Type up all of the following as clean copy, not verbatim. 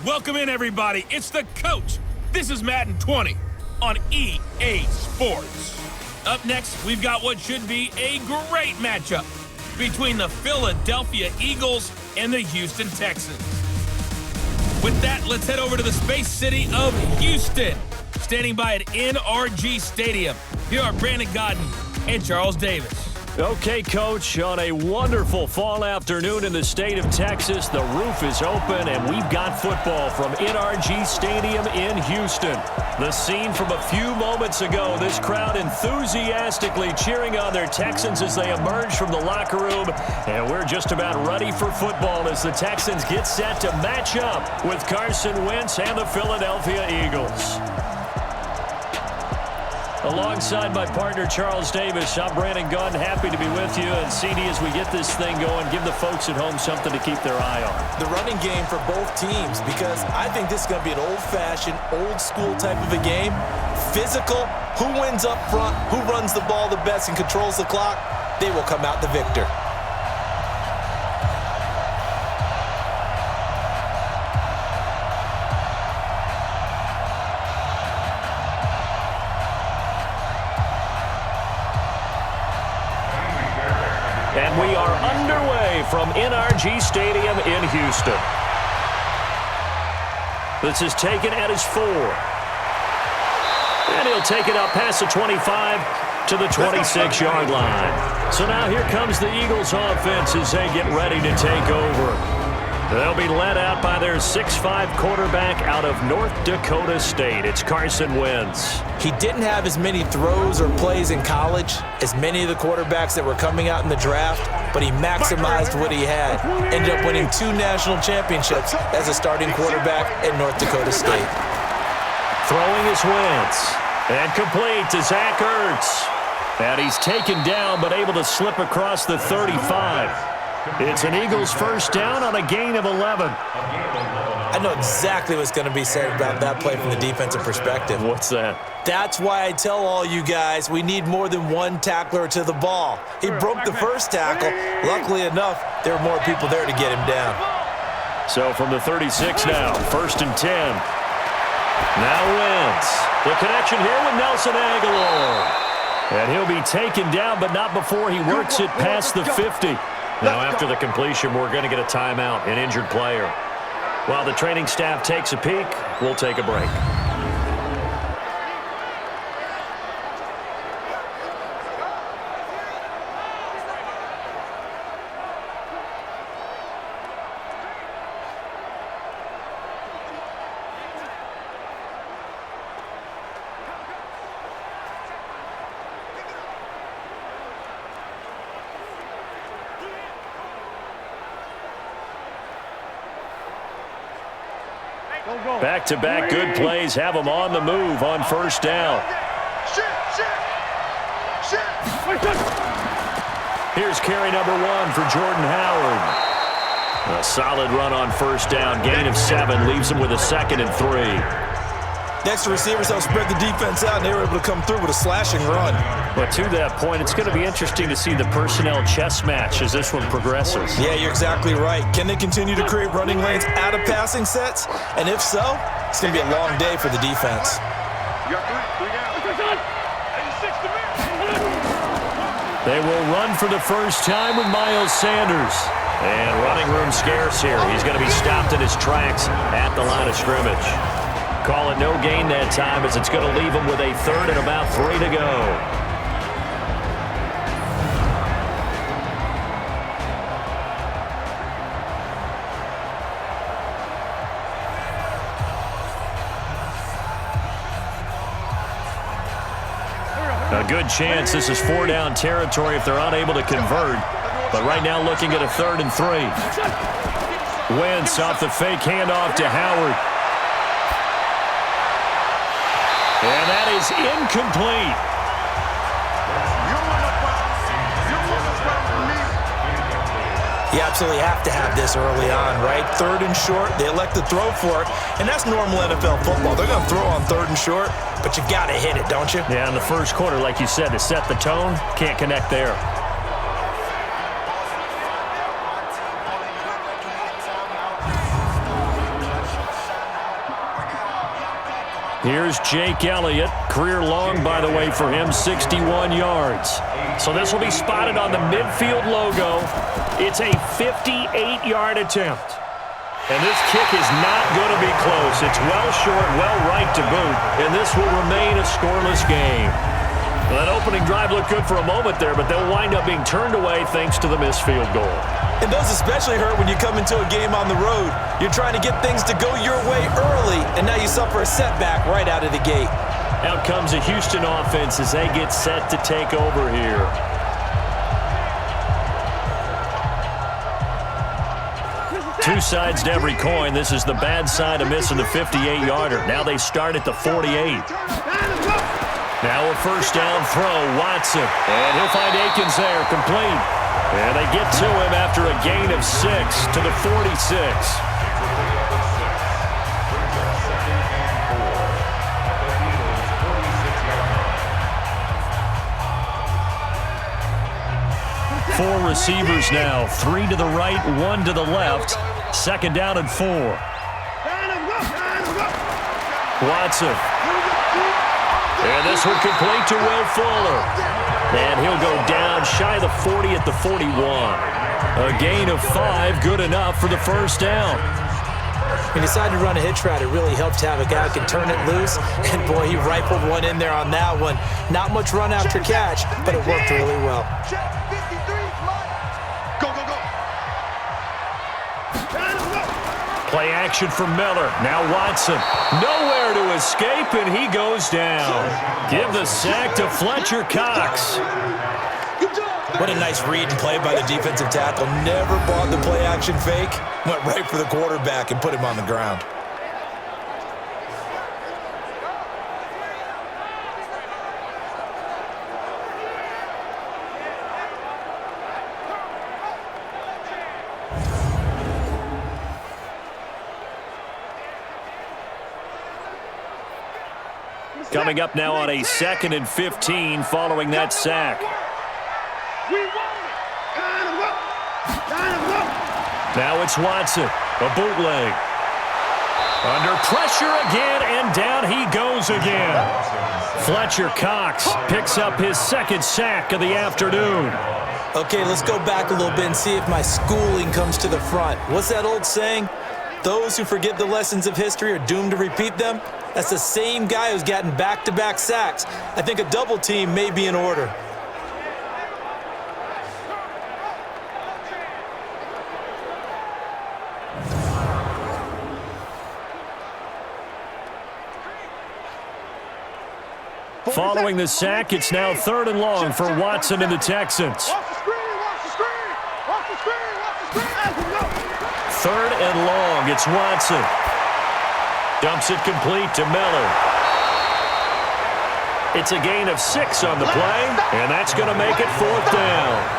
Welcome in, everybody. It's the coach. This is Madden 20 on EA Sports. Up next, we've got what should be a great matchup between the Philadelphia Eagles and the Houston Texans. With that, let's head over to the space city of Houston. Standing by at NRG Stadium, here are Brandon Godden and Charles Davis. Okay, Coach, on a wonderful fall afternoon in the state of Texas, the roof is open and we've got football from NRG Stadium in Houston. The scene from a few moments ago, this crowd enthusiastically cheering on their Texans as they emerge from the locker room, and we're just about ready for football as the Texans get set to match up with Carson Wentz and the Philadelphia Eagles. Alongside my partner, Charles Davis, I'm Brandon Gunn, happy to be with you. And CD, as we get this thing going, give the folks at home something to keep their eye on. The running game for both teams, because I think this is going to be an old-fashioned, old-school type of a game. Physical, who wins up front, who runs the ball the best and controls the clock, they will come out the victor. And we are underway from NRG Stadium in Houston. This is taken at his 4. And he'll take it up past the 25 to the 26-yard line. So now here comes the Eagles offense as they get ready to take over. They'll be led out by their 6'5" quarterback out of North Dakota State. It's Carson Wentz. He didn't have as many throws or plays in college as many of the quarterbacks that were coming out in the draft, but he maximized what he had. Ended up winning 2 national championships as a starting quarterback at North Dakota State. Throwing is Wentz. And complete to Zach Ertz. And he's taken down but able to slip across the 35. It's an Eagles first down on a gain of 11. I know exactly what's going to be said about that play from the defensive perspective. What's that? That's why I tell all you guys we need more than one tackler to the ball. He broke the first tackle. Luckily enough, there were more people there to get him down. So from the 36 now, 1st and 10. Now Wentz. The connection here with Nelson Aguilar. And he'll be taken down, but not before he works it past the 50. Now, after the completion, we're going to get a timeout, an injured player. While the training staff takes a peek, we'll take a break. Back-to-back good plays have them on the move on first down. Here's carry number 1 for Jordan Howard. A solid run on first down. Gain of 7 leaves him with a 2nd and 3. Next to receivers, they'll spread the defense out, and they were able to come through with a slashing run. But to that point, it's going to be interesting to see the personnel chess match as this one progresses. Yeah, you're exactly right. Can they continue to create running lanes out of passing sets? And if so, it's going to be a long day for the defense. They will run for the first time with Miles Sanders. And running room scarce here. He's going to be stopped in his tracks at the line of scrimmage. Call it no gain that time as it's going to leave him with a 3rd and about 3 to go. A good chance this is 4-down territory if they're unable to convert. But right now looking at a 3rd and 3. Wentz off the fake handoff to Howard. And that is incomplete. You absolutely have to have this early on, right? 3rd and short, they elect to throw for it, and that's normal NFL football. They're going to throw on 3rd and short, but you got to hit it, don't you? Yeah, in the first quarter, like you said, to set the tone, can't connect there. Here's Jake Elliott. Career long, by the way, for him, 61 yards. So this will be spotted on the midfield logo. It's a 58-yard attempt. And this kick is not going to be close. It's well short, well right to boot, and this will remain a scoreless game. Well, that opening drive looked good for a moment there, but they'll wind up being turned away thanks to the missed field goal. And those especially hurt when you come into a game on the road. You're trying to get things to go your way early, and now you suffer a setback right out of the gate. Out comes the Houston offense as they get set to take over here. Two sides to every coin. This is the bad side of missing the 58-yarder. Now they start at the 48. Now a first down throw, Watson. And he'll find Akins there, complete. And they get to him after a gain of 6 to the 46. Four receivers now, 3 to the right, 1 to the left. Second down and 4. Watson. And this one complete to Will Fuller. And he'll go down shy of the 40 at the 41. A gain of 5, good enough for the first down. He decided to run a hitch route. It really helped to have a guy who can turn it loose. And, boy, he rifled one in there on that one. Not much run after catch, but it worked really well. Play action from Miller. Now Watson. Nowhere to escape, and he goes down. Give the sack to Fletcher Cox. What a nice read and play by the defensive tackle. Never bought the play action fake. Went right for the quarterback and put him on the ground. Coming up now on a 2nd and 15 following that sack. Now it's Watson, a bootleg. Under pressure again, and down he goes again. Fletcher Cox picks up his 2nd sack of the afternoon. Okay, let's go back a little bit and see if my schooling comes to the front. What's that old saying? Those who forget the lessons of history are doomed to repeat them. That's the same guy who's gotten back-to-back sacks. I think a double team may be in order. Following the sack, it's now 3rd and long for Watson and the Texans. 3rd and long, it's Watson. Dumps it complete to Miller. It's a gain of 6 on the play, and that's going to make it 4th down.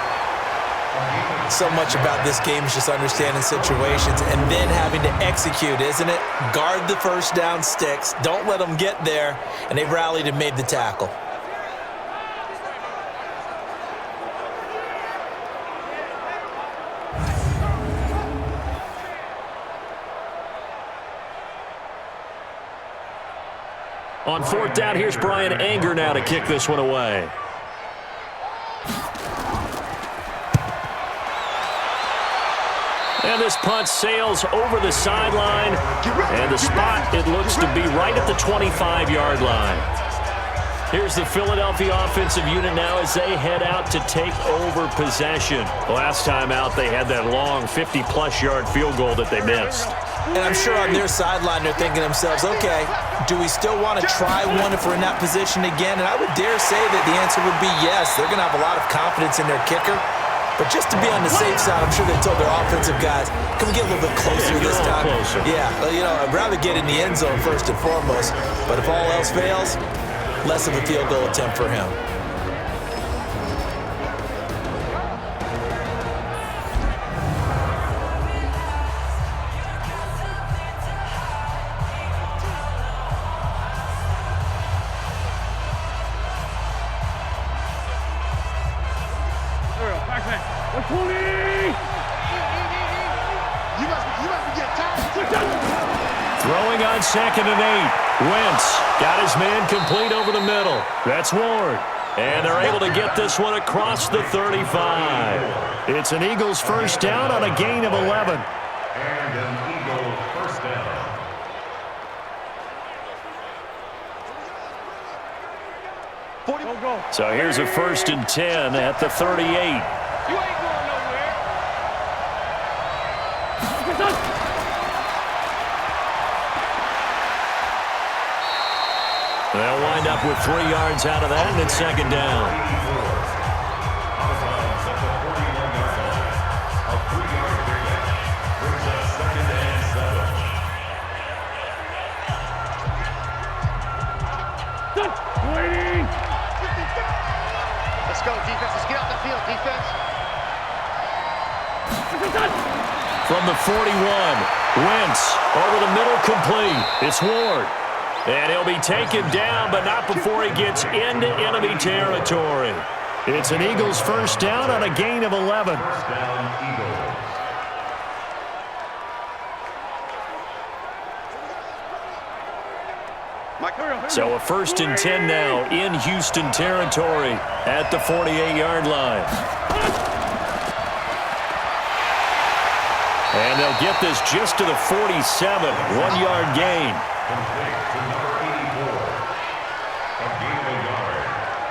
So much about this game is just understanding situations and then having to execute, isn't it? Guard the first down sticks. Don't let them get there, and they rallied and made the tackle. On 4th down, here's Brian Anger now to kick this one away. And this punt sails over the sideline. And the spot, it looks to be right at the 25-yard line. Here's the Philadelphia offensive unit now as they head out to take over possession. Last time out, they had that long 50-plus yard field goal that they missed. And I'm sure on their sideline they're thinking to themselves, okay, do we still want to try one if we're in that position again? And I would dare say that the answer would be yes. They're going to have a lot of confidence in their kicker. But just to be on the safe side, I'm sure they told their offensive guys, can we get a little bit closer this time? Closer. Yeah, well, you know, I'd rather get in the end zone first and foremost. But if all else fails, less of a field goal attempt for him. Throwing on 2nd and 8. Wentz got his man complete over the middle. That's Ward. And they're able to get this one across the 35. It's an Eagles first down on a gain of 11. And an Eagle first down. So here's a 1st and 10 at the 38. You ain't going nowhere. They'll wind up with 3 yards out of that, and it's 2nd down. Let's go, defense. Let's get off the field, defense. From the 41, Wentz over the middle complete. It's Ward. And he'll be taken down, but not before he gets into enemy territory. It's an Eagles first down on a gain of 11. First down, Eagles. So a 1st and 10 now in Houston territory at the 48-yard line. And they'll get this just to the 47, 1-yard gain. Complete to number 84. A gain of a yard.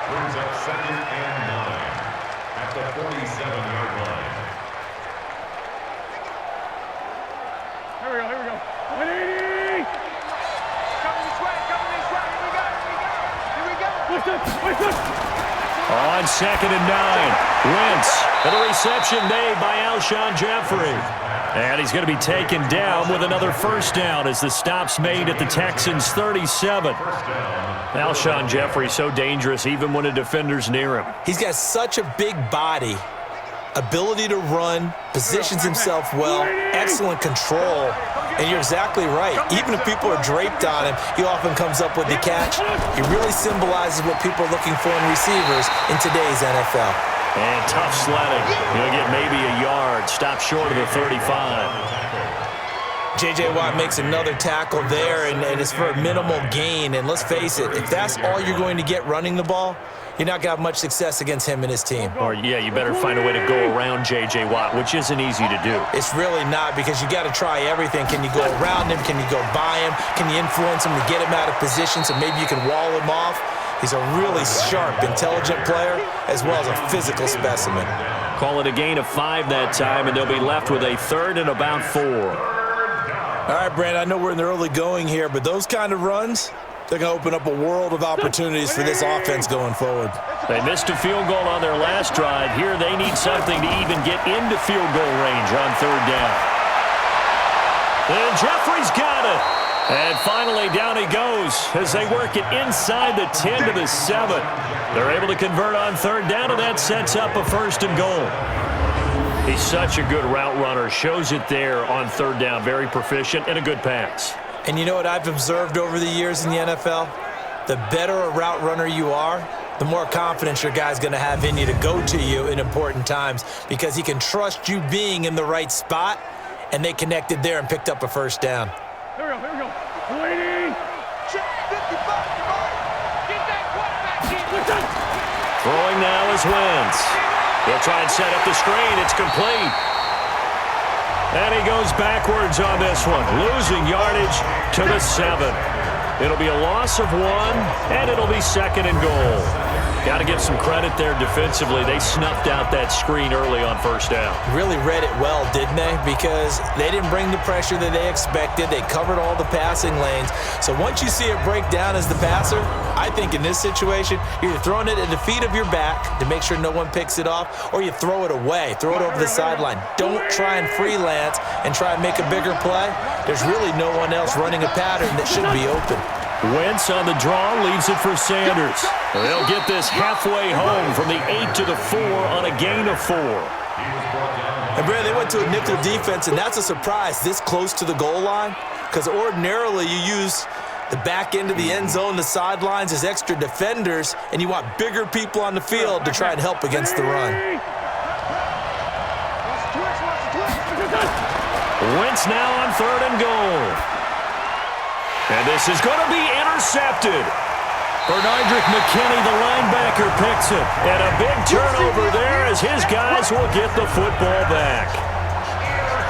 Brings up 2nd and 9 at the 47-yard line. Here we go. 180. Coming this way. Here we go. On 2nd and 9, Wentz, and a reception made by Alshon Jeffrey. And he's going to be taken down with another first down as the stop's made at the Texans' 37. Alshon Jeffrey so dangerous even when a defender's near him. He's got such a big body, ability to run, positions himself well, excellent control. And you're exactly right. Even if people are draped on him, he often comes up with the catch. He really symbolizes what people are looking for in receivers in today's NFL. And tough sledding. He'll get maybe a yard. Stop short of the 35. J.J. Watt makes another tackle there, and it's for a minimal gain. And let's face it, if that's all you're going to get running the ball, you're not going to have much success against him and his team. Or, yeah, you better find a way to go around J.J. Watt, which isn't easy to do. It's really not, because you got to try everything. Can you go around him? Can you go by him? Can you influence him to get him out of position so maybe you can wall him off? He's a really sharp, intelligent player, as well as a physical specimen. Call it a gain of 5 that time, and they'll be left with a 3rd and about 4. All right, Brand, I know we're in the early going here, but those kind of runs, they're going to open up a world of opportunities for this offense going forward. They missed a field goal on their last drive. Here they need something to even get into field goal range on 3rd down. And Jeffrey's got it. And finally, down he goes as they work it inside the 10 to the 7. They're able to convert on 3rd down, and that sets up a 1st and goal. He's such a good route runner. Shows it there on 3rd down. Very proficient and a good pass. And you know what I've observed over the years in the NFL? The better a route runner you are, the more confidence your guy's going to have in you to go to you in important times, because he can trust you being in the right spot, and they connected there and picked up a 1st down. Here we go. 180. Check 55. Get that quarterback in. Throwing now is Wentz. He'll try and set up the screen. It's complete. And he goes backwards on this one, losing yardage to the 7. It'll be a loss of 1, and it'll be 2nd and goal. Got to give some credit there defensively. They snuffed out that screen early on 1st down. Really read it well, didn't they? Because they didn't bring the pressure that they expected. They covered all the passing lanes. So once you see it break down as the passer, I think in this situation, you're throwing it at the feet of your back to make sure no one picks it off, or you throw it away, throw it over the sideline. Don't try and freelance and try and make a bigger play. There's really no one else running a pattern that should be open. Wentz on the draw, leaves it for Sanders. They'll get this halfway home from the 8 to the 4 on a gain of 4. And, Brad, they went to a nickel defense, and that's a surprise this close to the goal line, because ordinarily you use the back end of the end zone, the sidelines as extra defenders, and you want bigger people on the field to try and help against the run. Wentz now on 3rd and goal. And this is going to be intercepted. Bernardrick McKinney, the linebacker, picks it. And a big turnover there as his guys will get the football back.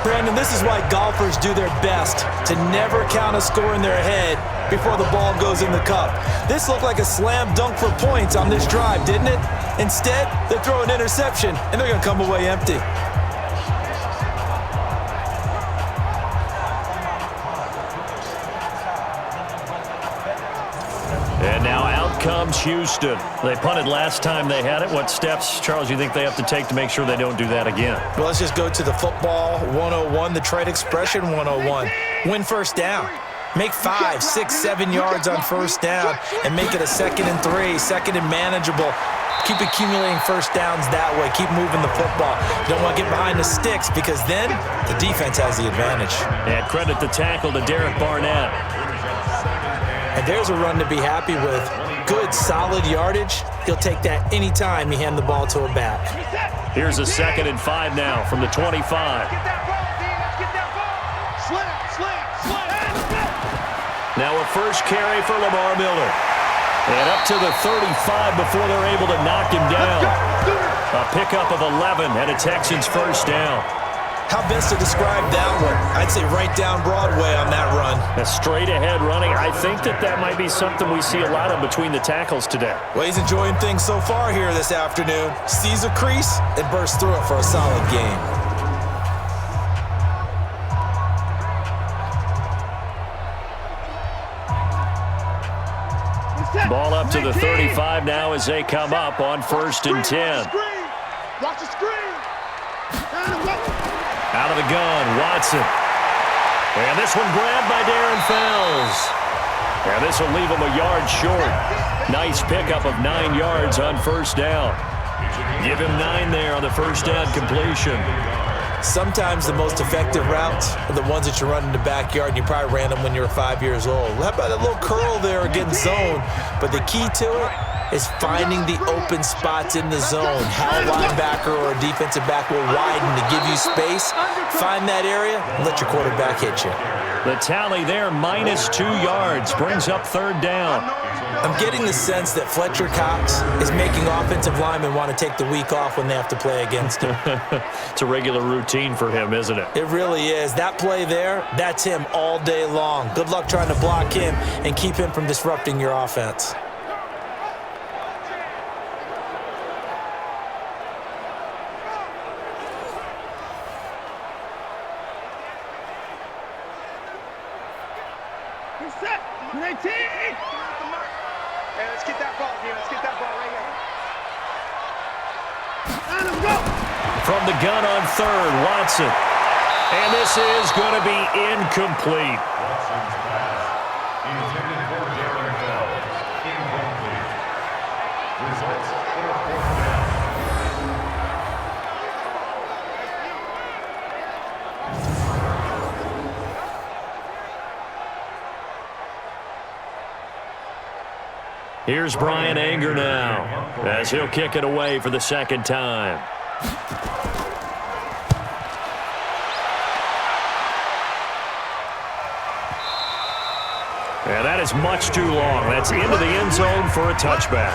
Brandon, this is why golfers do their best to never count a score in their head before the ball goes in the cup. This looked like a slam dunk for points on this drive, didn't it? Instead, they throw an interception, and they're going to come away empty. And now out comes Houston. They punted last time they had it. What steps, Charles, you think they have to take to make sure they don't do that again? Well, let's just go to the football 101, the trade expression 101. Win first down. Make 5, 6, 7 yards on first down and make it a 2nd and 3, 2nd and manageable. Keep accumulating first downs that way. Keep moving the football. You don't want to get behind the sticks because then the defense has the advantage. And credit the tackle to Derek Barnett. And there's a run to be happy with. Good, solid yardage. He'll take that anytime you hand the ball to a back. Here's a 2nd and 5 now from the 25. Now a first carry for Lamar Miller. And up to the 35 before they're able to knock him down. A pickup of 11 and a Texans first down. How best to describe that one? I'd say right down Broadway on that run. A straight ahead running. I think that might be something we see a lot of between the tackles today. Well, he's enjoying things so far here this afternoon. Sees a crease and bursts through it for a solid game. Ball up to the 35 now as they come up on 1st and 10. Watch the screen. Out of the gun, Watson. And this one grabbed by Darren Fells. And this will leave him a yard short. Nice pickup of 9 yards on first down. Give him 9 there on the first down completion. Sometimes the most effective routes are the ones that you run in the backyard, and you probably ran them when you were 5 years old. How about a little curl there against zone? But the key to it is finding the open spots in the zone. How a linebacker or a defensive back will widen to give you space. Find that area and let your quarterback hit you. The tally there, minus 2 yards, brings up 3rd down. I'm getting the sense that Fletcher Cox is making offensive linemen want to take the week off when they have to play against him. It's a regular routine for him, isn't it? It really is. That play there, that's him all day long. Good luck trying to block him and keep him from disrupting your offense. Set. 19. Hey, let's get that ball here. Let's get that ball right here. And let's go. From the gun on 3rd, Watson. And this is going to be incomplete. Watson's pass intended for Darren Fells. Incomplete. Results for 4th down. Here's Brian Anger now as he'll kick it away for the 2nd time. And that is much too long. That's into the end zone for a touchback.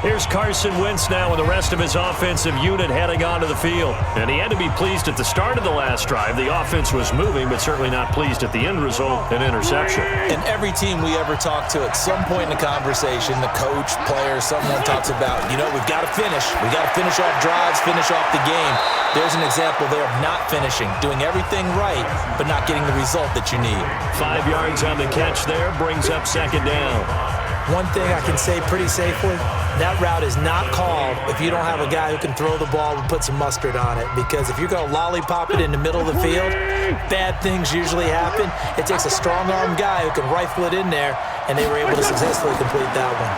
Here's Carson Wentz now with the rest of his offensive unit heading onto the field. And he had to be pleased at the start of the last drive. The offense was moving, but certainly not pleased at the end result, an interception. And every team we ever talk to at some point in the conversation, the coach, player, someone talks about, we've got to finish. We've got to finish off drives, finish off the game. There's an example there of not finishing, doing everything right, but not getting the result that you need. 5 yards on the catch there, brings up 2nd down. One thing I can say pretty safely, that route is not called if you don't have a guy who can throw the ball and put some mustard on it. Because if you're going to lollipop it in the middle of the field, bad things usually happen. It takes a strong-armed guy who can rifle it in there, and they were able to successfully complete that one.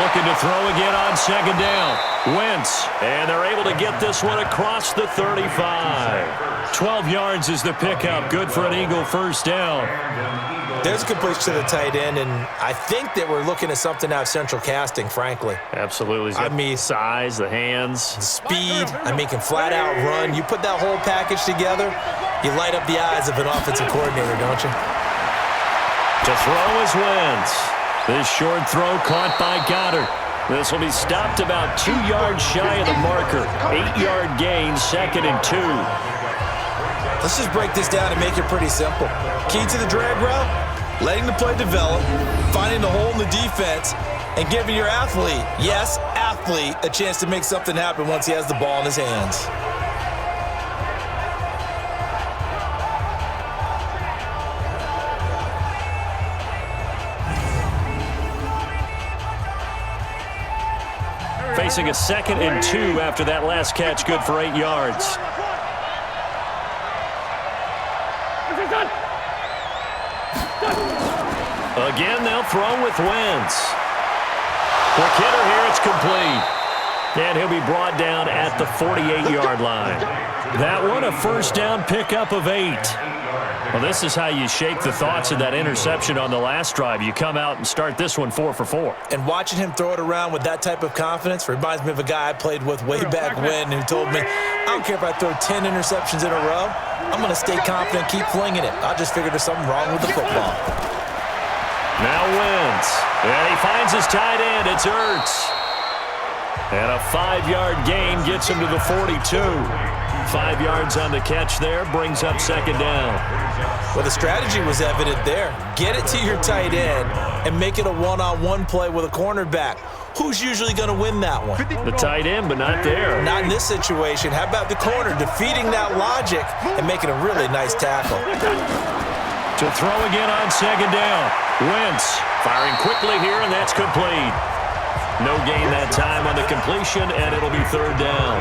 Looking to throw again on 2nd down. Wentz, and they're able to get this one across the 35. 12 yards is the pickup. Good for an Eagle first down. There's a completion to the tight end, and I think that we're looking at something out of central casting, frankly. Absolutely. I mean, size, the hands. Speed, can flat out run. You put that whole package together, You light up the eyes of an offensive coordinator, don't you? To throw is Wentz. This short throw caught by Goddard. This will be stopped about 2 yards shy of the marker. 8-yard gain, 2nd and 2. Let's just break this down and make it pretty simple. Key to the drag route, letting the play develop, finding the hole in the defense, and giving your athlete, yes, athlete, a chance to make something happen once he has the ball in his hands. Facing a 2nd and 2 after that last catch, good for 8 yards. Again, they'll throw with Wentz. Quick hitter here, it's complete. And he'll be brought down at the 48-yard line. That one, a first down pickup of 8. Well, this is how you shake the thoughts of that interception on the last drive. You come out and start this one 4 for 4. And watching him throw it around with that type of confidence reminds me of a guy I played with way back when who told me, I don't care if I throw 10 interceptions in a row. I'm going to stay confident, keep flinging it. I just figured there's something wrong with the football. Now Wentz. And he finds his tight end. It's Ertz. And a 5-yard gain gets him to the 42. 5 yards on the catch there, brings up 2nd down. Well, the strategy was evident there. Get it to your tight end and make it a one-on-one play with a cornerback. Who's usually going to win that one? The tight end, but not there. Not in this situation. How about the corner defeating that logic and making a really nice tackle? To throw again on 2nd down. Wentz firing quickly here, and that's complete. No gain that time on the completion, and it'll be 3rd down.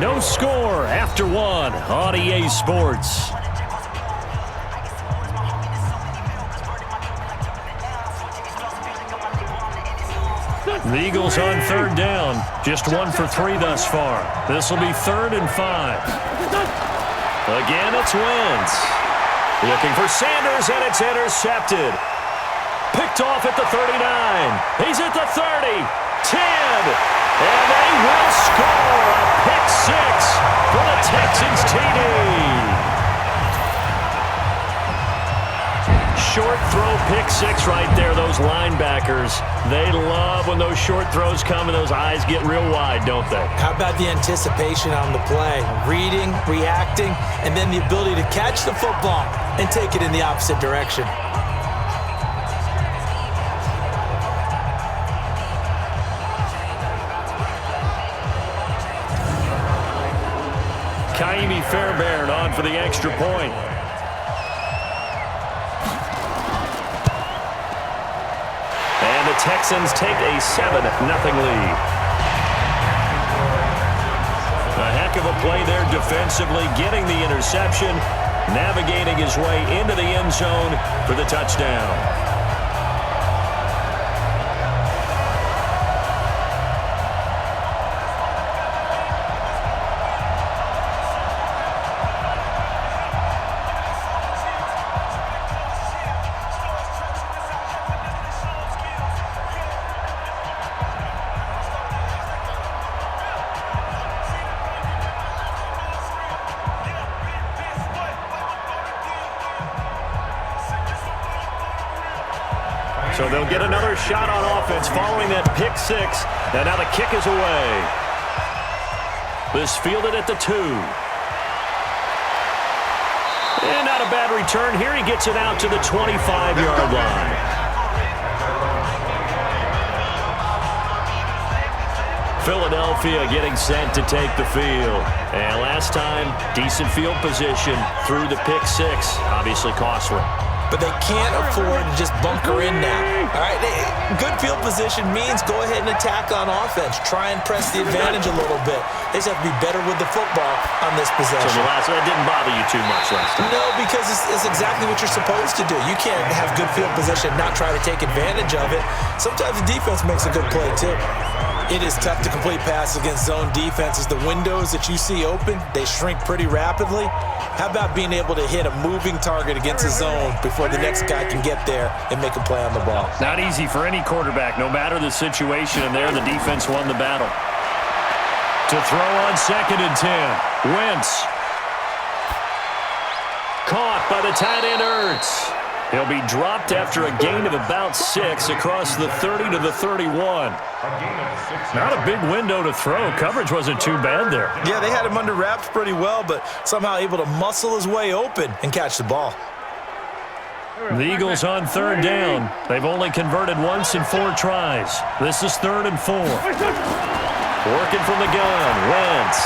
No score after 1 on EA Sports. The Eagles on 3rd down. Just 1 for 3 thus far. This will be 3rd and 5. Again, it's Wentz. Looking for Sanders, and it's intercepted. Picked off at the 39. He's at the 30. 10. And they will score a pick 6 for the Texans TD. Short throw pick 6 right there. Those linebackers, they love when those short throws come and those eyes get real wide, don't they? How about the anticipation on the play? Reading, reacting, and then the ability to catch the football and take it in the opposite direction. Kaimi Fairbairn on for the extra point. And the Texans take a 7-0 lead. A heck of a play there defensively, getting the interception, navigating his way into the end zone for the touchdown. So they'll get another shot on offense following that pick 6. And now the kick is away. This fielded at the 2. And not a bad return here. He gets it out to the 25-yard line. Philadelphia getting set to take the field. And last time, decent field position through the pick 6. Obviously costly. But they can't afford to just bunker in now. All right, good field position means go ahead and attack on offense. Try and press the advantage a little bit. They just have to be better with the football on this possession. So that didn't bother you too much last time? No, because it's exactly what you're supposed to do. You can't have good field position, not try to take advantage of it. Sometimes the defense makes a good play, too. It is tough to complete passes against zone defenses. The windows that you see open, they shrink pretty rapidly. How about being able to hit a moving target against a zone before the next guy can get there and make a play on the ball? Not easy for any quarterback, no matter the situation, and there the defense won the battle. To throw on 2nd and 10. Wentz. Caught by the tight end Ertz. He'll be dropped after a gain of about 6 across the 30 to the 31. Not a big window to throw. Coverage wasn't too bad there. Yeah, they had him under wraps pretty well, but somehow able to muscle his way open and catch the ball. The Eagles on 3rd down. They've only converted once in 4 tries. This is 3rd and 4. Working from the gun, Wentz.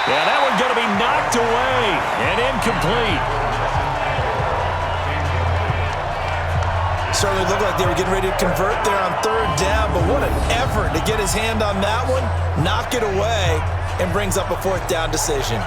Yeah, that one's going to be knocked away and incomplete. Certainly looked like they were getting ready to convert there on 3rd down, but what an effort to get his hand on that one, knock it away, and brings up a 4th down decision.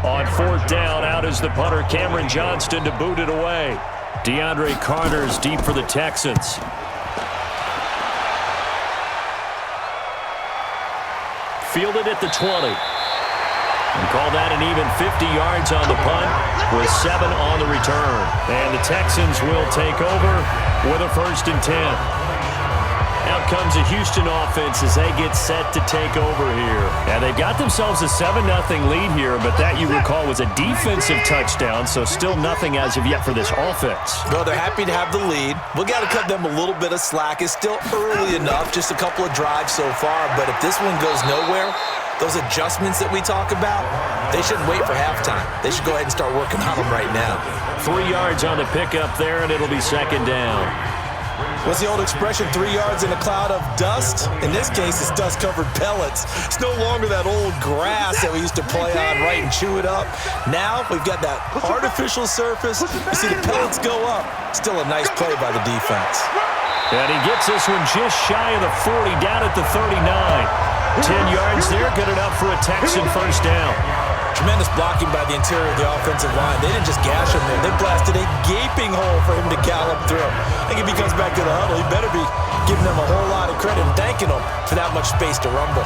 On 4th down, out is the punter, Cameron Johnston, to boot it away. DeAndre Carter's deep for the Texans. Fielded at the 20. And call that an even 50 yards on the punt with 7 on the return. And the Texans will take over with a 1st and 10. Out comes the Houston offense as they get set to take over here. And they've got themselves a 7-0 lead here, but that, you recall, was a defensive touchdown, so still nothing as of yet for this offense. Well, they're happy to have the lead. We got to cut them a little bit of slack. It's still early enough, just a couple of drives so far, but if this one goes nowhere, those adjustments that we talk about, they shouldn't wait for halftime. They should go ahead and start working on them right now. 3 yards on the pickup there, and it'll be 2nd down. What's the old expression, 3 yards in a cloud of dust? In this case, it's dust-covered pellets. It's no longer that old grass that we used to play on, right, and chew it up. Now we've got that artificial surface. You see the pellets go up. Still a nice play by the defense. And he gets this one just shy of the 40, down at the 39. 10 yards there, good enough for a Texan 1st down. Tremendous blocking by the interior of the offensive line. They didn't just gash him there. They blasted a gaping hole for him to gallop through. I think if he comes back to the huddle, he better be giving them a whole lot of credit and thanking them for that much space to rumble.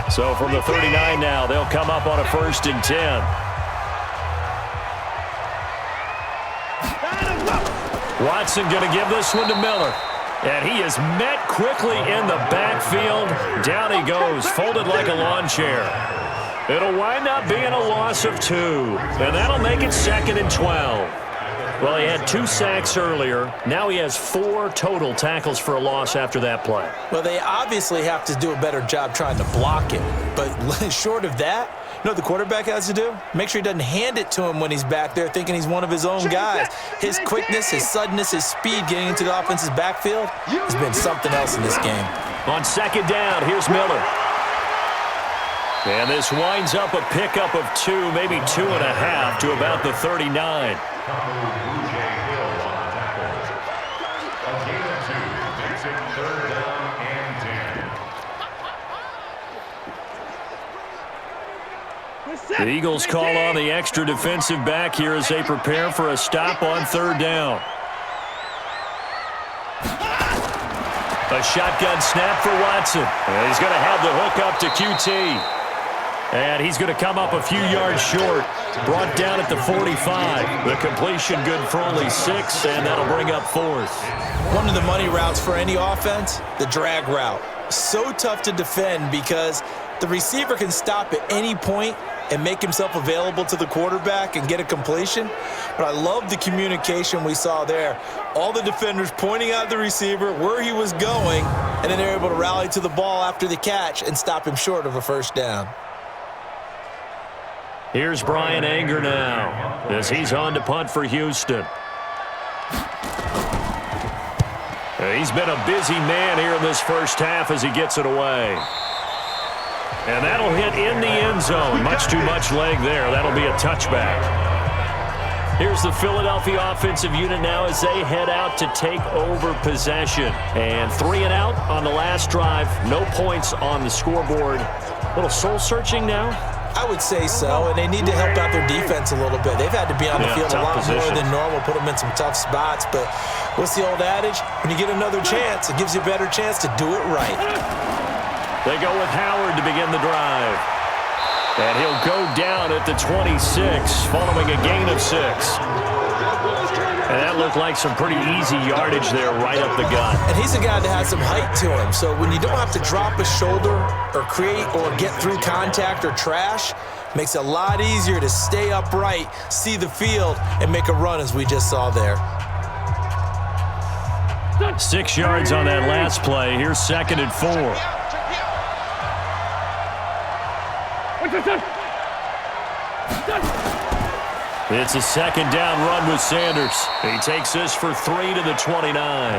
So from the 39 now, they'll come up on a 1st and 10. Watson going to give this one to Miller. And he is met quickly in the backfield. Down he goes, folded like a lawn chair. It'll wind up being a loss of 2. And that'll make it 2nd and 12. Well, he had 2 sacks earlier. Now he has 4 total tackles for a loss after that play. Well, they obviously have to do a better job trying to block it. But short of that, you know what the quarterback has to do? Make sure he doesn't hand it to him when he's back there thinking he's one of his own guys. His quickness, his suddenness, his speed getting into the offense's backfield has been something else in this game. On 2nd down, here's Miller. And this winds up a pickup of 2, maybe 2.5 to about the 39. The Eagles call on the extra defensive back here as they prepare for a stop on 3rd down. A shotgun snap for Watson. And he's going to have the hook up to QT. And he's going to come up a few yards short. Brought down at the 45. The completion good for only 6, and that'll bring up 4th. One of the money routes for any offense, the drag route. So tough to defend because the receiver can stop at any point and make himself available to the quarterback and get a completion. But I love the communication we saw there. All the defenders pointing out the receiver, where he was going, and then they're able to rally to the ball after the catch and stop him short of a 1st down. Here's Brian Anger now as he's on to punt for Houston. He's been a busy man here in this 1st half as he gets it away. And that'll hit in the end zone. Much too much leg there. That'll be a touchback. Here's the Philadelphia offensive unit now as they head out to take over possession. And 3 and out on the last drive. No points on the scoreboard. A little soul-searching now? I would say so, and they need to help out their defense a little bit. They've had to be on the field a lot more than normal, put them in some tough spots. But what's the old adage? When you get another chance, it gives you a better chance to do it right. They go with Howard to begin the drive. And he'll go down at the 26, following a gain of 6. And that looked like some pretty easy yardage there right up the gut. And he's a guy that has some height to him. So when you don't have to drop a shoulder or create or get through contact or trash, makes it a lot easier to stay upright, see the field, and make a run as we just saw there. 6 yards on that last play. Here's 2nd and 4. It's a 2nd down run with Sanders. He takes this for 3 to the 29.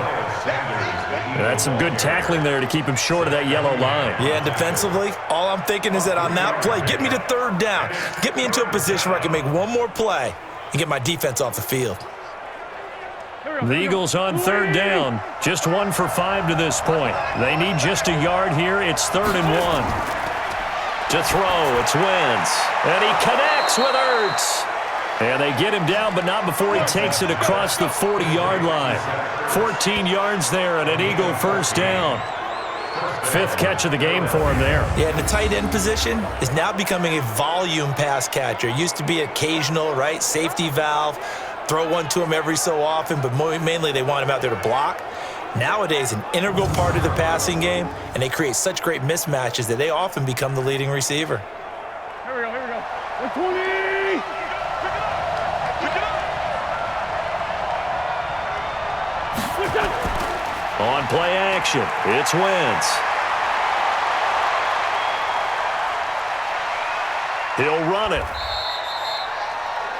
That's some good tackling there to keep him short of that yellow line. Yeah, and defensively, all I'm thinking is that on that play, get me to 3rd down. Get me into a position where I can make one more play and get my defense off the field. The Eagles on 3rd down. Just 1 for 5 to this point. They need just a yard here. It's 3rd and 1. To throw, it's Wentz. And he connects with Ertz. And they get him down, but not before he takes it across the 40-yard line. 14 yards there and an Eagle 1st down. 5th catch of the game for him there. Yeah, and the tight end position is now becoming a volume pass catcher. It used to be occasional, right? Safety valve. Throw one to him every so often, but mainly they want him out there to block. Nowadays, an integral part of the passing game, and they create such great mismatches that they often become the leading receiver. Here we go. 120! On play action, it's Wentz. He'll run it.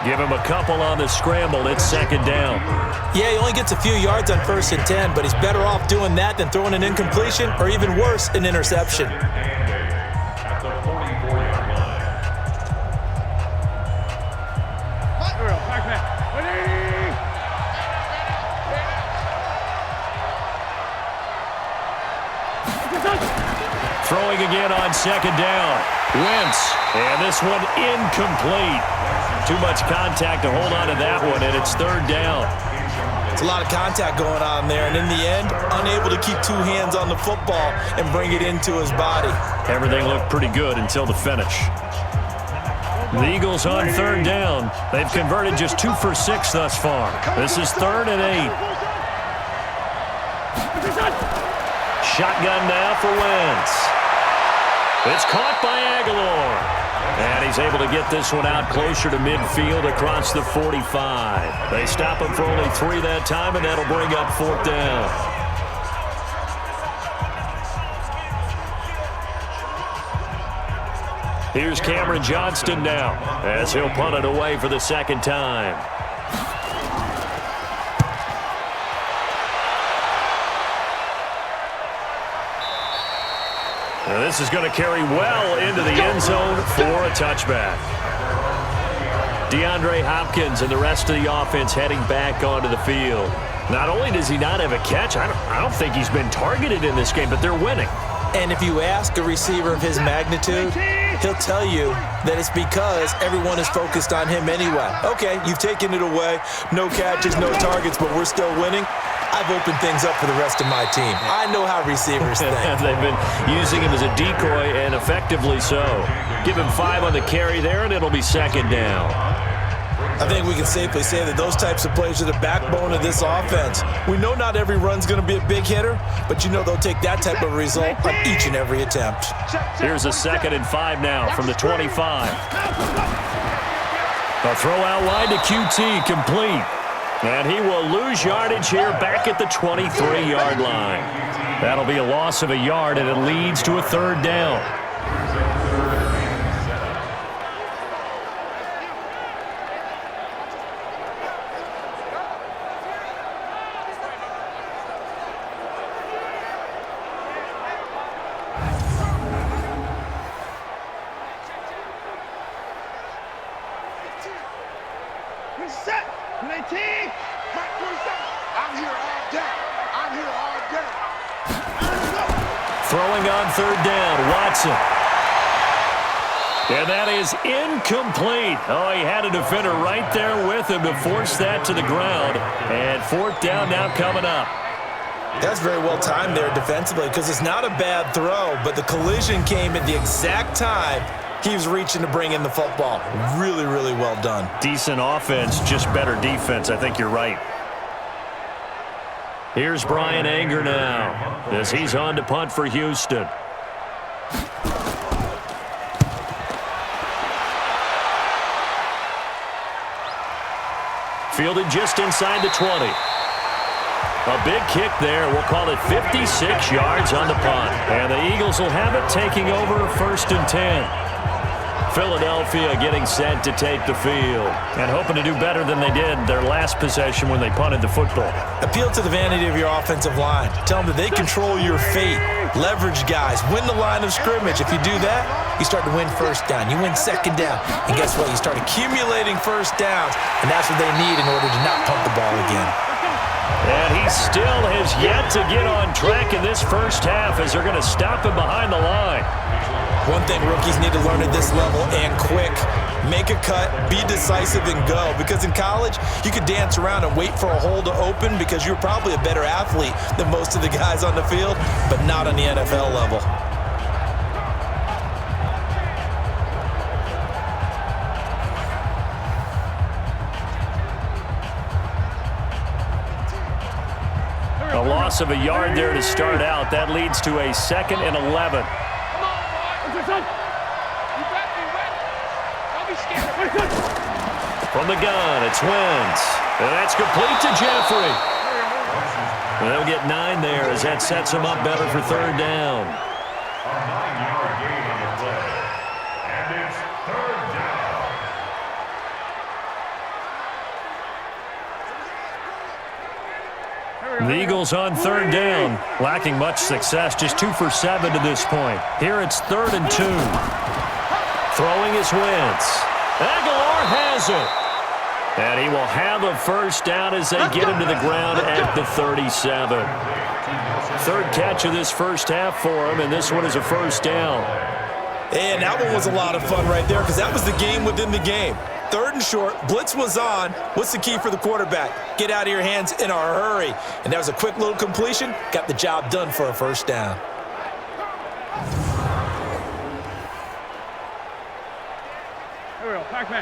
Give him a couple on the scramble. It's 2nd down. Yeah, he only gets a few yards on 1st and 10, but he's better off doing that than throwing an incompletion or even worse, an interception. At the 44-yard line. Here we go. Back. 180! Throwing again on 2nd down. Wentz, and this one incomplete. Too much contact to hold on to that one, and it's 3rd down. It's a lot of contact going on there, and in the end, unable to keep 2 hands on the football and bring it into his body. Everything looked pretty good until the finish. The Eagles on 3rd down. They've converted just 2 for 6 thus far. This is 3rd and 8. Shotgun now for Wentz. It's caught by Aguilar. And he's able to get this one out closer to midfield across the 45. They stop him for only 3 that time, and that'll bring up 4th down. Here's Cameron Johnston now as he'll punt it away for the 2nd time. Now this is going to carry well into the end zone for a touchback. DeAndre Hopkins and the rest of the offense heading back onto the field. Not only does he not have a catch, I don't think he's been targeted in this game, but they're winning. And if you ask a receiver of his magnitude, he'll tell you that it's because everyone is focused on him anyway. Okay, you've taken it away. No catches, no targets, but we're still winning. I've opened things up for the rest of my team. I know how receivers think. They've been using him as a decoy, and effectively so. Give him 5 on the carry there, and it'll be 2nd down. I think we can safely say that those types of plays are the backbone of this offense. We know not every run's going to be a big hitter, but you know they'll take that type of result on each and every attempt. Here's a 2nd and 5 now from the 25. A throw out wide to QT, complete. And he will lose yardage here back at the 23-yard line. That'll be a loss of a yard, and it leads to a 3rd down. Set! 218. Mike 27. I'm here all day. I'm here all day. Throwing on third down, Watson. And that is incomplete. Oh, he had a defender right there with him to force that to the ground. And fourth down now coming up. That's very well timed there defensively because it's not a bad throw, but the collision came at the exact time he was reaching to bring in the football. Really, really well done. Decent offense, just better defense. I think you're right. Here's Brian Anger now as he's on to punt for Houston. Fielded just inside the 20. A big kick there. We'll call it 56 yards on the punt. And the Eagles will have it taking over first and 10. Philadelphia getting set to take the field and hoping to do better than they did their last possession when they punted the football. Appeal to the vanity of your offensive line. Tell them that they control your fate. Leverage guys. Win the line of scrimmage. If you do that, you start to win first down. You win second down. And guess what? You start accumulating first downs, and that's what they need in order to not punt the ball again. And he still has yet to get on track in this first half as they're going to stop him behind the line. One thing rookies need to learn at this level, and quick, make a cut, be decisive, and go. Because in college, you could dance around and wait for a hole to open because you're probably a better athlete than most of the guys on the field, but not on the NFL level. A loss of a yard there to start out. That leads to a 2nd and 11. From the gun, it's Wentz. And that's complete to Jeffrey. And they'll get 9 there as that sets them up better for third down. A 9-yard gain on the play. And it's third down. The Eagles on third down, lacking much success, just 2 for 7 to this point. Here it's 3rd and 2. Throwing is Wentz. Aguilar has it. And he will have a first down as they get him to the ground at the 37. Third catch of this first half for him, and this one is a first down. And that one was a lot of fun right there because that was the game within the game. 3rd and short, blitz was on. What's the key for the quarterback? Get out of your hands in a hurry. And that was a quick little completion. Got the job done for a first down.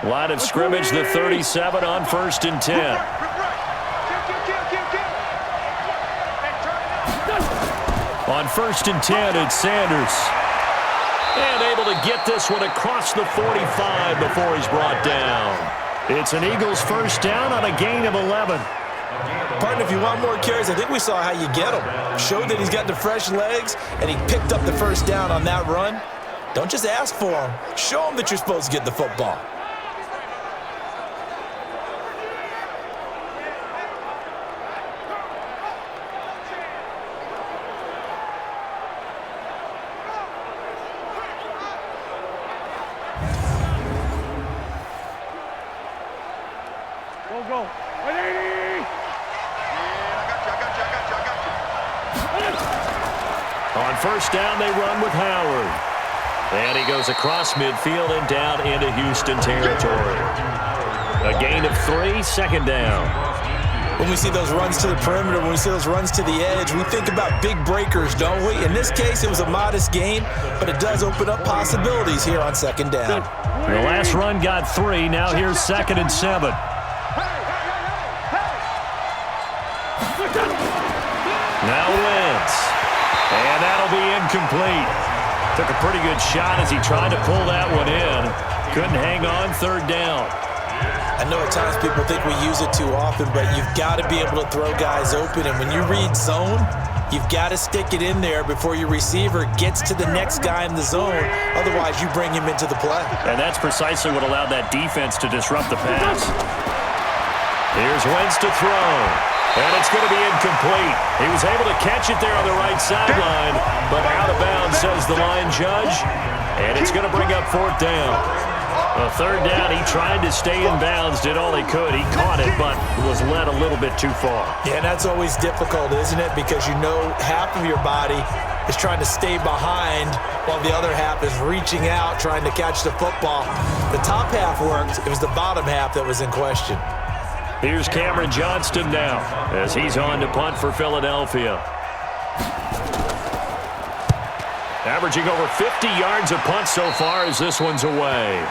Line of scrimmage, the 37 on 1st and 10. On 1st and 10, it's Sanders. And able to get this one across the 45 before he's brought down. It's an Eagles first down on a gain of 11. Partner, if you want more carries, I think we saw how you get him. Showed that he's got the fresh legs, and he picked up the first down on that run. Don't just ask for him. Show him that you're supposed to get the football. Go. 180. On first down, they run with Howard. And he goes across midfield and down into Houston territory. A gain of 3, 2nd down. When we see those runs to the perimeter, when we see those runs to the edge, we think about big breakers, don't we? In this case, it was a modest gain, but it does open up possibilities here on 2nd down. The last run got 3. Now here's 2nd and 7. Now Wentz. And that'll be incomplete. Took a pretty good shot as he tried to pull that one in. Couldn't hang on, 3rd down. I know at times people think we use it too often, but you've got to be able to throw guys open. And when you read zone, you've got to stick it in there before your receiver gets to the next guy in the zone. Otherwise, you bring him into the play. And that's precisely what allowed that defense to disrupt the pass. Here's Wentz to throw. And it's going to be incomplete. He was able to catch it there on the right sideline, but out of bounds, says the line judge. And it's going to bring up 4th down. Well, third down, he tried to stay in bounds, did all he could. He caught it, but was led a little bit too far. Yeah, and that's always difficult, isn't it? Because you know half of your body is trying to stay behind while the other half is reaching out, trying to catch the football. The top half worked. It was the bottom half that was in question. Here's Cameron Johnston now as he's on to punt for Philadelphia. Averaging over 50 yards a punt so far as this one's away.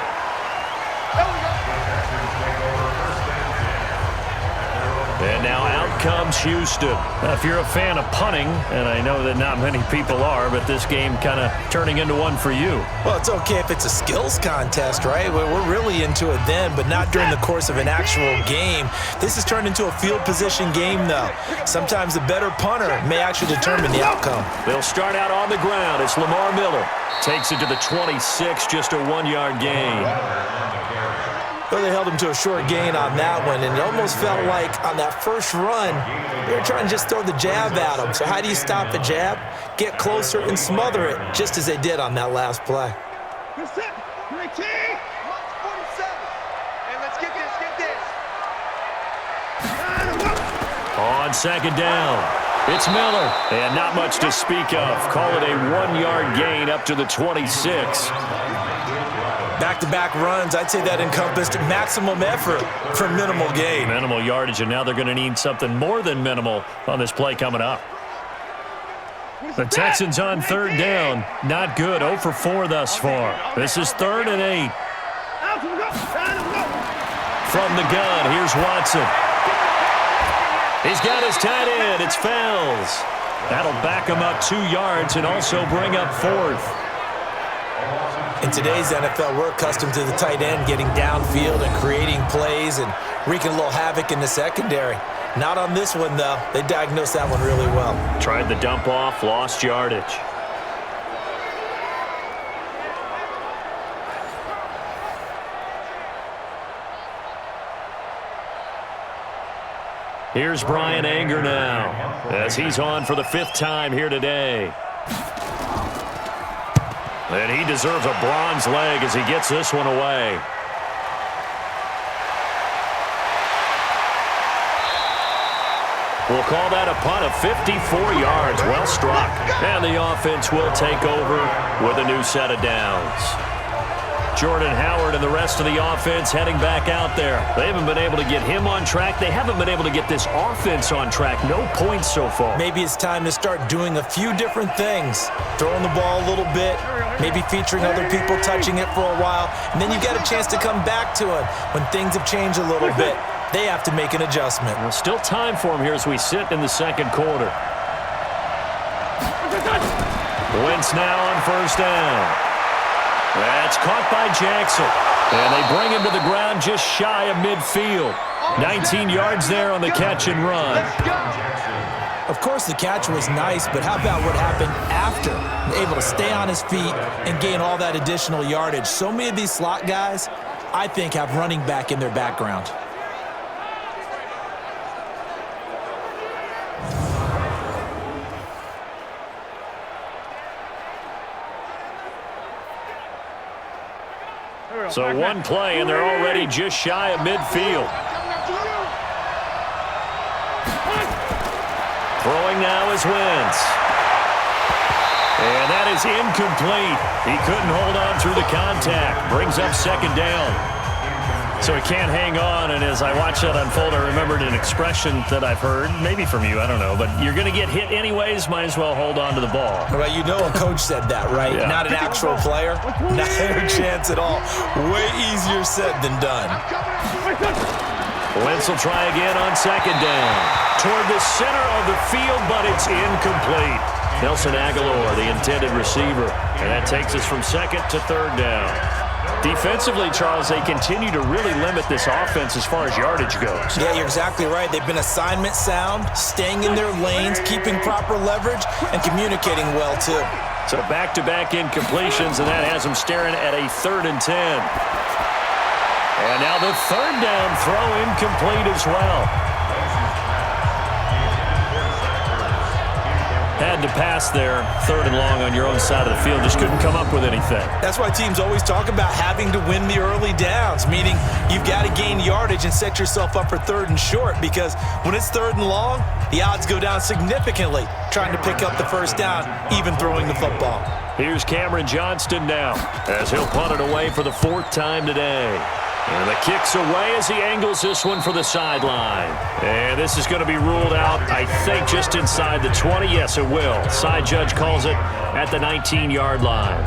And now out comes Houston. If you're a fan of punting, and I know that not many people are, but this game kind of turning into one for you. Well, it's okay if it's a skills contest, right? We're really into it then, but not during the course of an actual game. This has turned into a field position game, though. Sometimes the better punter may actually determine the outcome. They'll start out on the ground. It's Lamar Miller. Takes it to the 26, just a 1-yard gain. Well, they held him to a short gain on that one, and it almost felt like on that first run, they were trying to just throw the jab at him. So how do you stop a jab? Get closer and smother it, just as they did on that last play. Let's get this. On second down, it's Miller, and not much to speak of. Call it a 1-yard gain up to the 26. Back-to-back runs, I'd say that encompassed maximum effort for minimal gain. Minimal yardage, and now they're going to need something more than minimal on this play coming up. The Texans on third down. Not good. 0 for 4 thus far. This is 3rd and 8. From the gun, here's Watson. He's got his tight end. It's Fells. That'll back him up 2 yards and also bring up 4th. In today's NFL, we're accustomed to the tight end getting downfield and creating plays and wreaking a little havoc in the secondary. Not on this one, though. They diagnosed that one really well. Tried the dump off, lost yardage. Here's Brian Anger now as he's on for the 5th time here today. And he deserves a bronze leg as he gets this one away. We'll call that a punt of 54 yards. Well struck. And the offense will take over with a new set of downs. Jordan Howard and the rest of the offense heading back out there. They haven't been able to get him on track. They haven't been able to get this offense on track. No points so far. Maybe it's time to start doing a few different things. Throwing the ball a little bit, maybe featuring other people touching it for a while, and then you get a chance to come back to it when things have changed a little bit. They have to make an adjustment. Well, still time for him here as we sit in the second quarter. Wentz now on first down. That's caught by Jackson. And they bring him to the ground just shy of midfield. 19 yards there on the catch and run. Of course, the catch was nice, but how about what happened after? Able to stay on his feet and gain all that additional yardage. So many of these slot guys, I think, have running back in their background. So one play, and they're already just shy of midfield. Throwing now is Wentz. And that is incomplete. He couldn't hold on through the contact. Brings up second down. So he can't hang on, and as I watched that unfold, I remembered an expression that I've heard, maybe from you, I don't know, but you're going to get hit anyways, might as well hold on to the ball. Well, you know a coach said that, right? Yeah. Not an actual player. Not a chance at all. Way easier said than done. Wentz will try again on second down. Toward the center of the field, but it's incomplete. Nelson Aguilar, the intended receiver, and that takes us from second to third down. Defensively, Charles, they continue to really limit this offense as far as yardage goes. Yeah, you're exactly right. They've been assignment sound, staying in their lanes, keeping proper leverage, and communicating well, too. So back-to-back incompletions, and that has them staring at a 3rd and 10. And now the third down throw incomplete as well. Had to pass there, 3rd and long on your own side of the field. Just couldn't come up with anything. That's why teams always talk about having to win the early downs, meaning you've got to gain yardage and set yourself up for 3rd and short, because when it's 3rd and long, the odds go down significantly trying to pick up the first down, even throwing the football. Here's Cameron Johnston now as he'll punt it away for the 4th time today. And the kick's away as he angles this one for the sideline. And this is going to be ruled out, I think, just inside the 20. Yes, it will. Side judge calls it at the 19-yard line.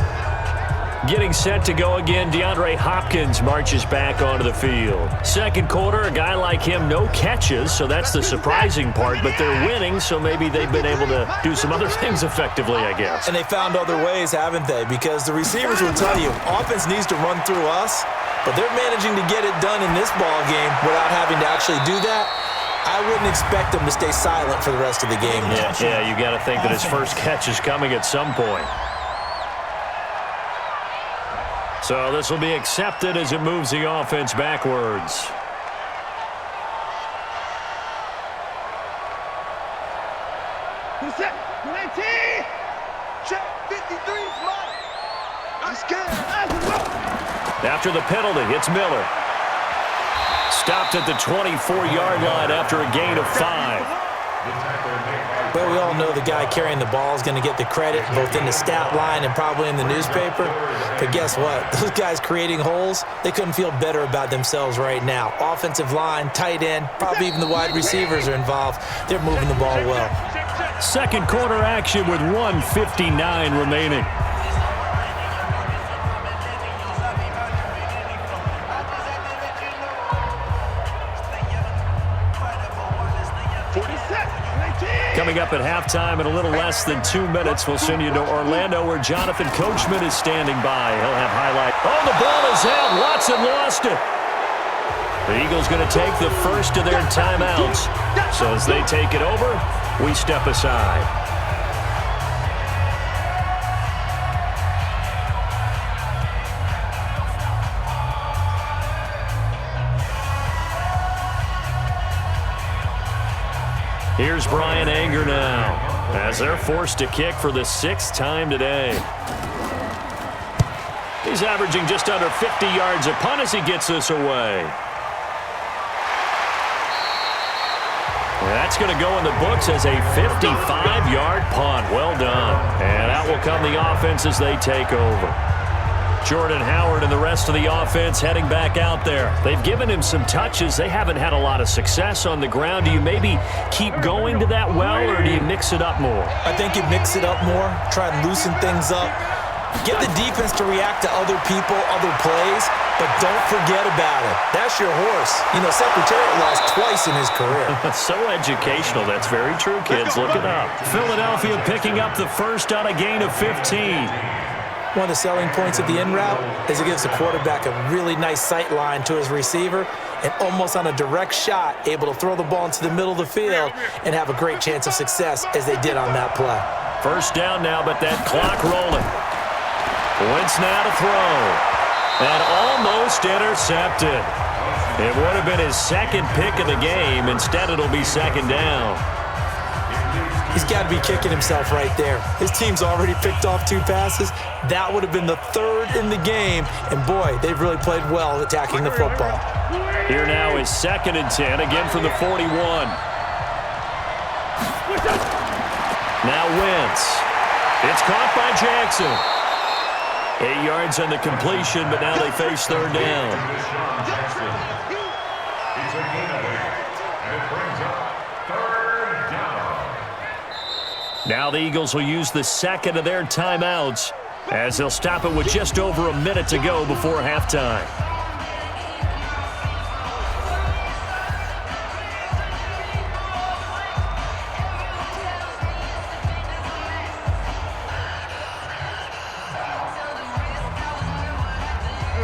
Getting set to go again, DeAndre Hopkins marches back onto the field. Second quarter, a guy like him, no catches, so that's the surprising part. But they're winning, so maybe they've been able to do some other things effectively, I guess. And they found other ways, haven't they? Because the receivers will tell you, offense needs to run through us, but they're managing to get it done in this ball game without having to actually do that. I wouldn't expect them to stay silent for the rest of the game. Yeah, you got to think that his first catch is coming at some point. So this will be accepted as it moves the offense backwards. Check 53's mine. Let's get it. After the penalty, it's Miller. Stopped at the 24-yard line after a gain of 5. But we all know the guy carrying the ball is going to get the credit both in the stat line and probably in the newspaper. But guess what? Those guys creating holes, they couldn't feel better about themselves right now. Offensive line, tight end, probably even the wide receivers are involved. They're moving the ball well. Second quarter action with 1:59 remaining. Coming up at halftime in a little less than 2 minutes, we'll send you to Orlando where Jonathan Coachman is standing by. He'll have highlight. Oh, the ball is out. Watson lost it. The Eagles going to take the first of their timeouts. So as they take it over, we step aside. Here's Brian Anger now as they're forced to kick for the 6th time today. He's averaging just under 50 yards a punt as he gets this away. That's going to go in the books as a 55-yard punt. Well done. And out will come the offense as they take over. Jordan Howard and the rest of the offense heading back out there. They've given him some touches. They haven't had a lot of success on the ground. Do you maybe keep going to that well, or do you mix it up more? I think you mix it up more, try and loosen things up. Get the defense to react to other people, other plays, but don't forget about it. That's your horse. You know, Secretariat lost twice in his career. So educational. That's very true, kids. Look it up. Philadelphia picking up the first on a gain of 15. One of the selling points of the in route is it gives the quarterback a really nice sight line to his receiver and almost on a direct shot able to throw the ball into the middle of the field and have a great chance of success as they did on that play. First down now, but that clock rolling. Wentz now to throw. And almost intercepted. It would have been his second pick of the game. Instead, it'll be second down. He's got to be kicking himself right there. His team's already picked off 2 passes. That would have been the 3rd in the game. And, boy, they've really played well attacking the football. Here now is 2nd and 10, again from the 41. Now Wentz. It's caught by Jackson. 8 yards on the completion, but now they face 3rd down. It's a gain, and it brings up 3rd down. Now the Eagles will use the second of their timeouts as they'll stop it with just over a minute to go before halftime.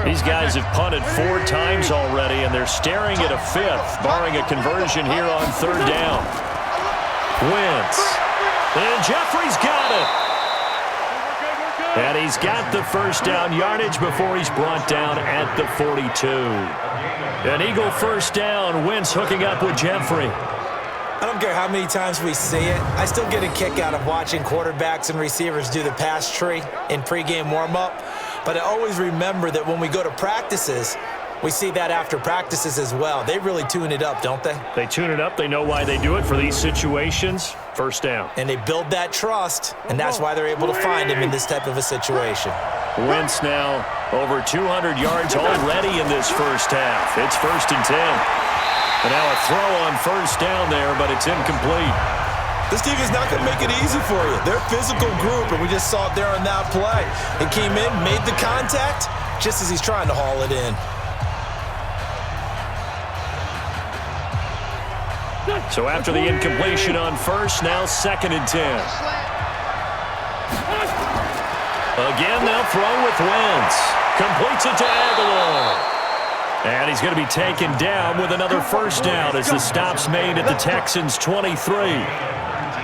These guys have punted 4 times already, and they're staring at a 5th, barring a conversion here on 3rd down. Wentz. And Jeffrey's got it. And he's got the first down yardage before he's brought down at the 42. An Eagle first down. Wentz hooking up with Jeffrey. I don't care how many times we see it. I still get a kick out of watching quarterbacks and receivers do the pass tree in pregame warm-up. But I always remember that when we go to practices, we see that after practices as well. They really tune it up, don't they? They tune it up. They know why they do it for these situations. First down. And they build that trust, and that's why they're able to find him in this type of a situation. Wentz now over 200 yards already in this first half. It's 1st and 10. And now a throw on first down there, but it's incomplete. This team is not going to make it easy for you. They're a physical group, and we just saw it there on that play. It came in, made the contact, just as he's trying to haul it in. So after the incompletion on first, now 2nd and 10. Again, they'll throw with Wentz. Completes it to Aguilar. And he's going to be taken down with another first down as the stop's made at the Texans' 23.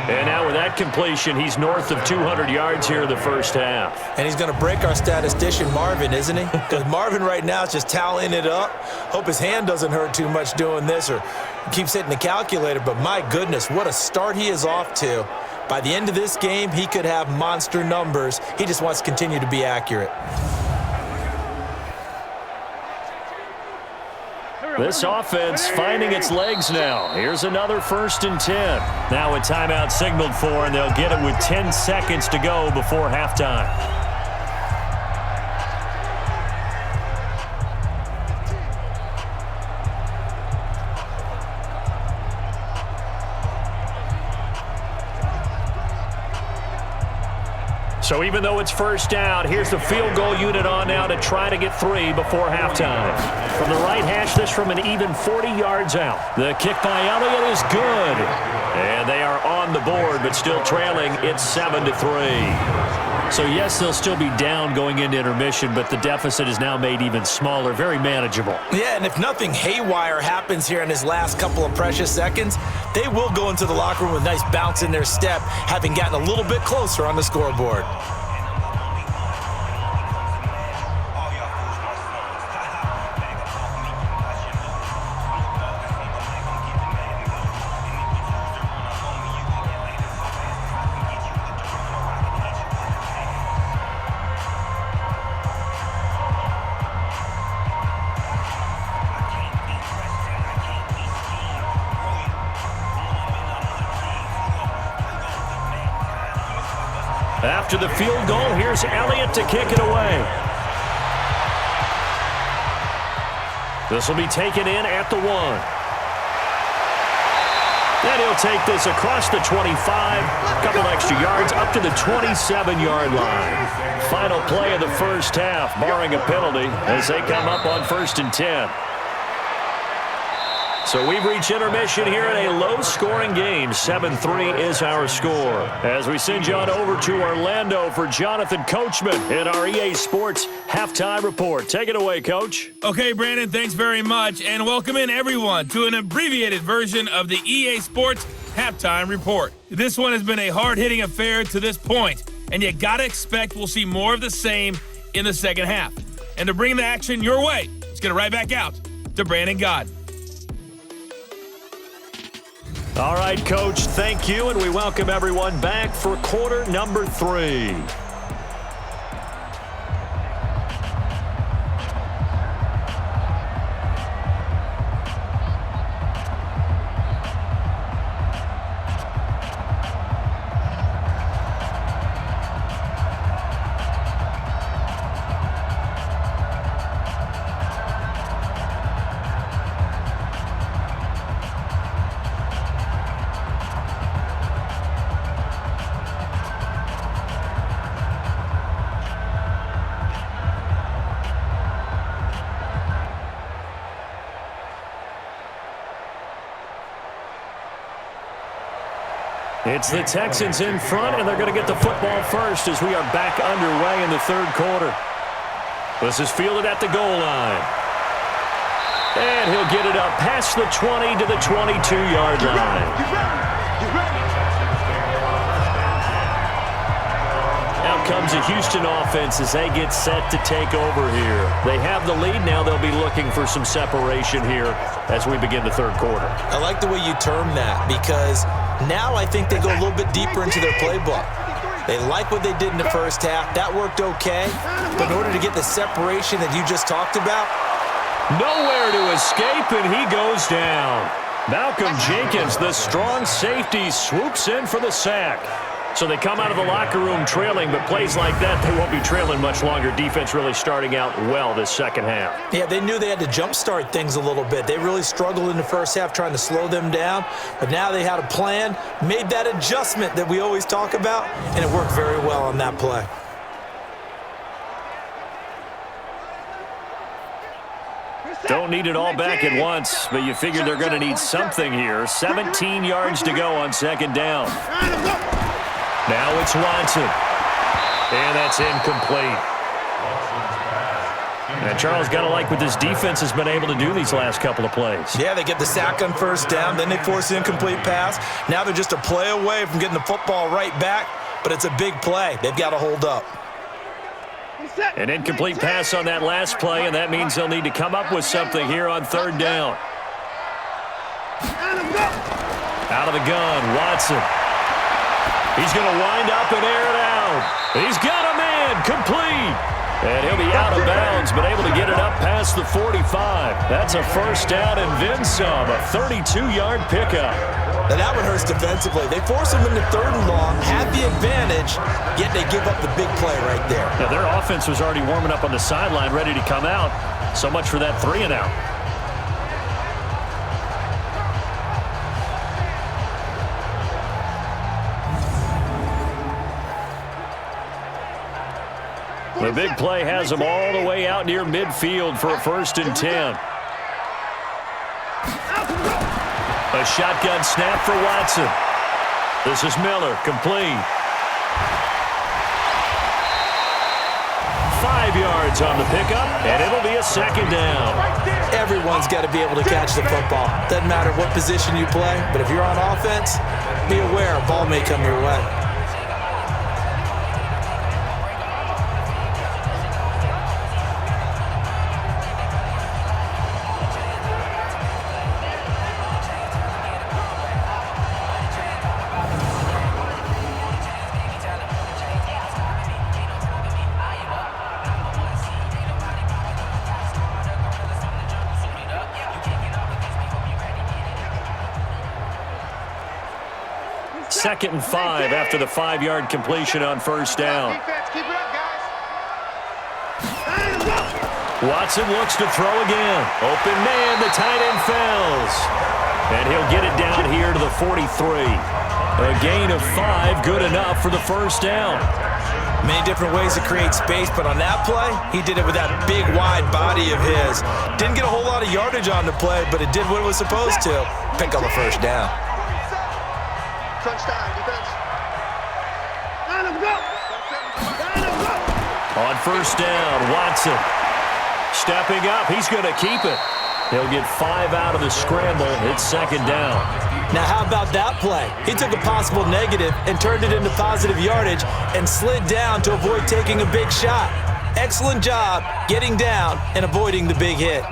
And now with that completion, he's north of 200 yards here in the first half. And he's going to break our statistician, Marvin, isn't he? Because Marvin right now is just tallying it up. Hope his hand doesn't hurt too much doing this or keeps hitting the calculator. But my goodness, what a start he is off to. By the end of this game, he could have monster numbers. He just wants to continue to be accurate. This offense finding its legs now. Here's another 1st and 10. Now a timeout signaled for, and they'll get it with 10 seconds to go before halftime. So even though it's first down, here's the field goal unit on now to try to get 3 before halftime. From the right hash, this from an even 40 yards out. The kick by Elliott is good. And they are on the board, but still trailing. It's 7-3. So yes, they'll still be down going into intermission, but the deficit is now made even smaller, very manageable. Yeah, and if nothing haywire happens here in his last couple of precious seconds, they will go into the locker room with a nice bounce in their step, having gotten a little bit closer on the scoreboard. After the field goal, here's Elliott to kick it away. This will be taken in at the 1. And he'll take this across the 25, a couple extra yards up to the 27-yard line. Final play of the first half, barring a penalty, as they come up on 1st and 10. So we've reached intermission here in a low-scoring game. 7-3 is our score. As we send you on over to Orlando for Jonathan Coachman in our EA Sports Halftime Report. Take it away, Coach. Okay, Brandon, thanks very much. And welcome in, everyone, to an abbreviated version of the EA Sports Halftime Report. This one has been a hard-hitting affair to this point, and you got to expect we'll see more of the same in the second half. And to bring the action your way, let's get it right back out to Brandon God. All right, Coach, thank you, and we welcome everyone back for quarter number 3. It's the Texans in front, and they're going to get the football first as we are back underway in the third quarter. This is fielded at the goal line. And he'll get it up past the 20 to the 22-yard line. Now out comes a Houston offense as they get set to take over here. They have the lead now. They'll be looking for some separation here as we begin the third quarter. I like the way you term that because now I think they go a little bit deeper into their playbook. They like what they did in the first half. That worked okay. But in order to get the separation that you just talked about, nowhere to escape, and he goes down. Malcolm Jenkins, the strong safety, swoops in for the sack. So they come out of the locker room trailing, but plays like that, they won't be trailing much longer. Defense really starting out well this second half. Yeah, they knew they had to jumpstart things a little bit. They really struggled in the first half trying to slow them down, but now they had a plan, made that adjustment that we always talk about, and it worked very well on that play. Don't need it all back at once, but you figure they're going to need something here. 17 yards to go on second down. Now it's Watson. And that's incomplete. And Charles, got to like what this defense has been able to do these last couple of plays. Yeah, they get the sack on first down, then they force the incomplete pass. Now they're just a play away from getting the football right back, but it's a big play. They've got to hold up. An incomplete pass on that last play, and that means they'll need to come up with something here on third down. Out of the gun, Watson. He's going to wind up and air it out. He's got a man, complete. And he'll be out of bounds, but able to get it up past the 45. That's a first down and then some, a 32-yard pickup. Now that one hurts defensively. They force them into third and long, have the advantage, yet they give up the big play right there. Now their offense was already warming up on the sideline, ready to come out. So much for that 3-and-out. The big play has them all the way out near midfield for a 1st and 10. A shotgun snap for Watson. This is Miller, complete. 5 yards on the pickup, and it'll be a second down. Everyone's got to be able to catch the football. Doesn't matter what position you play, but if you're on offense, be aware a ball may come your way. Second and 5 after the 5-yard completion on first down. Watson looks to throw again. Open man, the tight end falls. And he'll get it down here to the 43. A gain of 5, good enough for the first down. Many different ways to create space, but on that play, he did it with that big, wide body of his. Didn't get a whole lot of yardage on the play, but it did what it was supposed to. Pick up the first down. On first down, Watson stepping up. He's going to keep it. He'll get 5 out of the scramble. It's second down. Now, how about that play? He took a possible negative and turned it into positive yardage and slid down to avoid taking a big shot. Excellent job getting down and avoiding the big hit.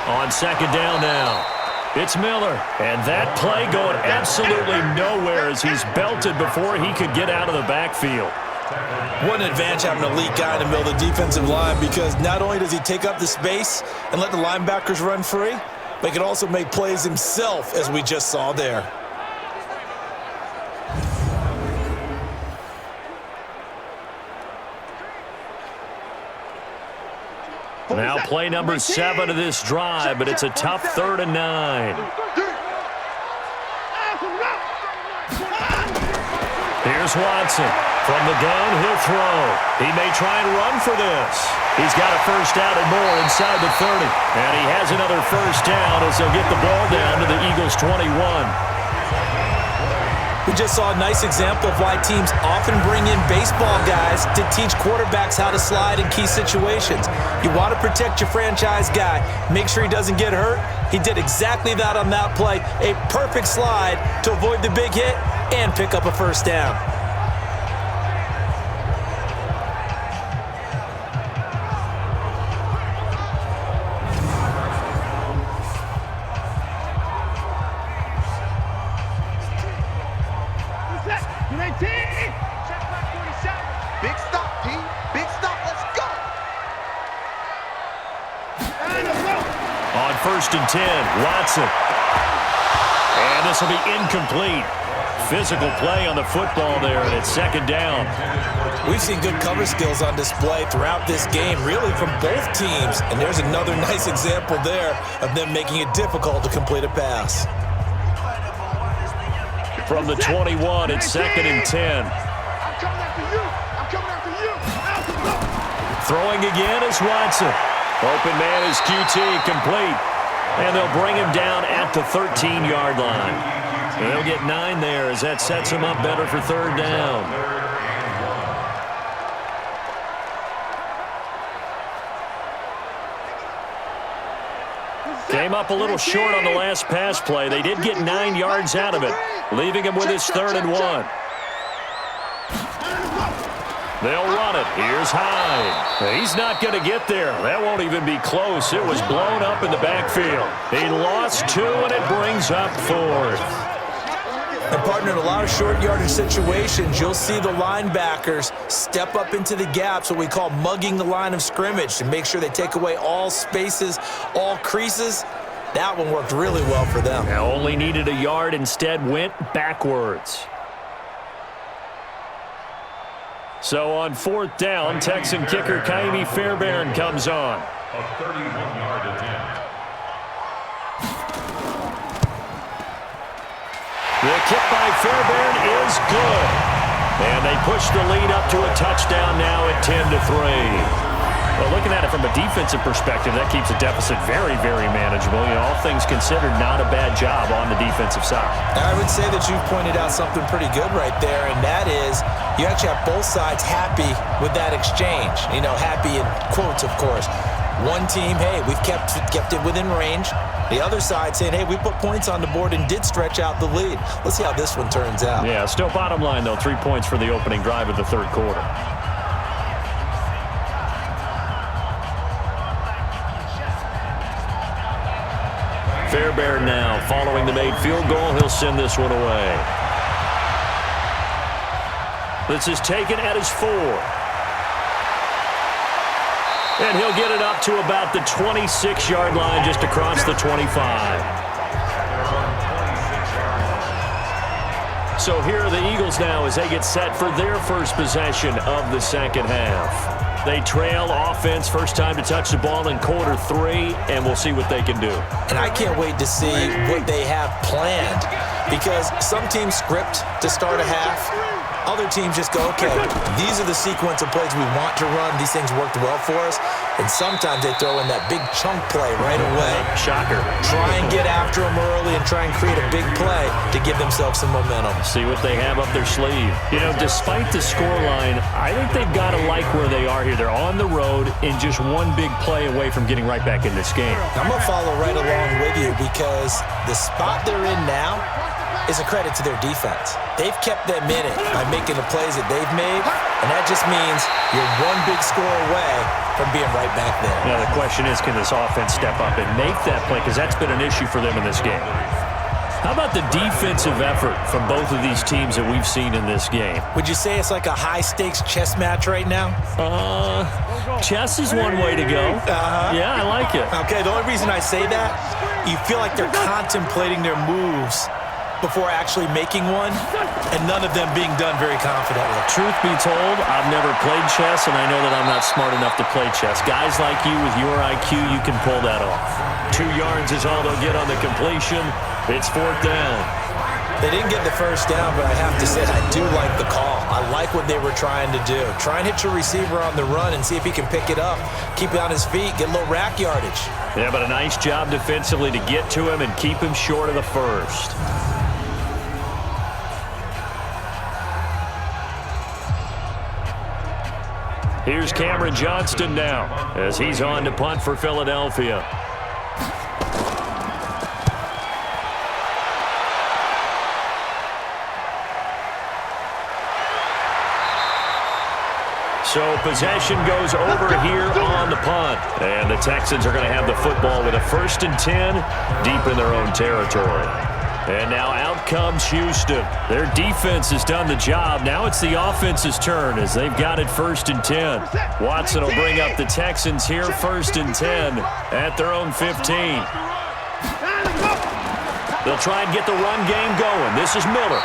On second down now, it's Miller. And that play going absolutely nowhere as he's belted before he could get out of the backfield. What an advantage having an elite guy in the middle of the defensive line, because not only does he take up the space and let the linebackers run free, but he can also make plays himself, as we just saw there. Now play number 7 of this drive, but it's a tough 3rd and 9. Here's Watson. From the gun, he'll throw. He may try and run for this. He's got a first down and more inside the 30. And he has another first down as they'll get the ball down to the Eagles' 21. We just saw a nice example of why teams often bring in baseball guys to teach quarterbacks how to slide in key situations. You want to protect your franchise guy. Make sure he doesn't get hurt. He did exactly that on that play. A perfect slide to avoid the big hit and pick up a first down. Big stop, P. Big stop. Let's go. On 1st and 10, Watson. And this will be incomplete. Physical play on the football there, and it's 2nd down. We've seen good cover skills on display throughout this game, really from both teams. And there's another nice example there of them making it difficult to complete a pass. From the 21, it's 2nd and 10. I'm coming after you. I'm coming after you. Throwing again is Watson. Open man is QT, complete. And they'll bring him down at the 13-yard line. They'll get 9 there as that sets him up better for 3rd down. Came up a little short on the last pass play. They did get 9 yards out of it, leaving him with his 3rd and 1. They'll run it. Here's Hyde. He's not going to get there. That won't even be close. It was blown up in the backfield. He lost 2, and it brings up 4th. And partner, in a lot of short yardage situations, you'll see the linebackers step up into the gaps, what we call mugging the line of scrimmage, to make sure they take away all spaces, all creases. That one worked really well for them. Now only needed a yard, instead went backwards. So on 4th down, Texan kicker Kaimi Fairbairn comes on. A 31-yard attempt. The kick by Fairbairn is good. And they push the lead up to a touchdown now at 10-3. Well, looking at it from a defensive perspective, that keeps the deficit very, very manageable. You know, all things considered, not a bad job on the defensive side. I would say that you've pointed out something pretty good right there, and that is you actually have both sides happy with that exchange. You know, happy in quotes, of course. One team, hey, we've kept it within range. The other side saying, hey, we put points on the board and did stretch out the lead. Let's see how this one turns out. Yeah, still bottom line, though, 3 points for the opening drive of the 3rd quarter. Fairbairn now, following the made field goal, he'll send this one away. This is taken at his 4. And he'll get it up to about the 26-yard line, just across the 25. So here are the Eagles now as they get set for their first possession of the 2nd half. They trail offense, first time to touch the ball in quarter 3, and we'll see what they can do. And I can't wait to see what they have planned, because some teams script to start a half. Other teams just go, okay, these are the sequence of plays we want to run. These things worked well for us. And sometimes they throw in that big chunk play right away. Shocker. Try and get after them early and try and create a big play to give themselves some momentum. See what they have up their sleeve. You know, despite the scoreline, I think they've got to like where they are here. They're on the road and just one big play away from getting right back in this game. I'm going to follow right along with you, because the spot they're in now is a credit to their defense. They've kept them in it by making the plays that they've made, and that just means you're one big score away from being right back there. Now the question is, can this offense step up and make that play? Because that's been an issue for them in this game. How about the defensive effort from both of these teams that we've seen in this game? Would you say it's like a high-stakes chess match right now? Chess is one way to go. Yeah, I like it. Okay, the only reason I say that, you feel like they're contemplating their moves before actually making one, and none of them being done very confidently. Truth be told, I've never played chess, and I know that I'm not smart enough to play chess. Guys like you with your IQ, you can pull that off. 2 yards is all they'll get on the completion. It's 4th down. They didn't get the first down, but I have to say I do like the call. I like what they were trying to do. Try and hit your receiver on the run and see if he can pick it up, keep it on his feet, get a little rack yardage. Yeah, but a nice job defensively to get to him and keep him short of the first. Here's Cameron Johnston now as he's on to punt for Philadelphia. So possession goes over here on the punt. And the Texans are going to have the football with a 1st and 10 deep in their own territory. And now out comes Houston. Their defense has done the job. Now it's the offense's turn as they've got it 1st and 10. Watson will bring up the Texans here 1st and 10 at their own 15. They'll try and get the run game going. This is Miller.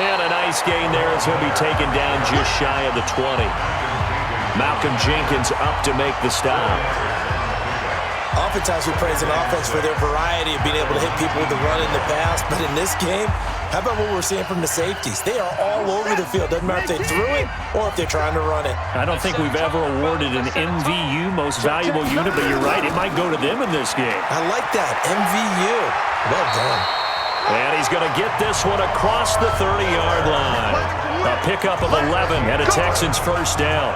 And a nice gain there as he'll be taken down just shy of the 20. Malcolm Jenkins up to make the stop. Oftentimes we praise an offense for their variety of being able to hit people with the run in the pass, but in this game, how about what we're seeing from the safeties? They are all over the field. Doesn't matter if they threw it or if they're trying to run it. I don't think we've ever awarded an MVU, most valuable unit, but you're right, it might go to them in this game. I like that, MVU. Well done. And he's going to get this one across the 30-yard line. A pickup of 11 and a Texans 1st down.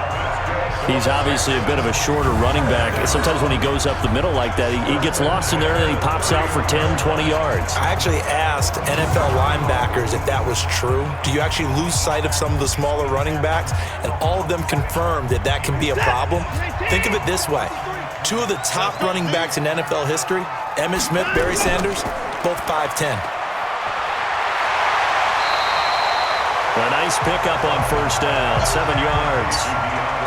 He's obviously a bit of a shorter running back. Sometimes when he goes up the middle like that, he gets lost in there and then he pops out for 10, 20 yards. I actually asked NFL linebackers if that was true. Do you actually lose sight of some of the smaller running backs? And all of them confirmed that that can be a problem. Think of it this way. 2 of the top running backs in NFL history, Emmitt Smith, Barry Sanders, both 5'10". A nice pickup on 1st down, 7 yards.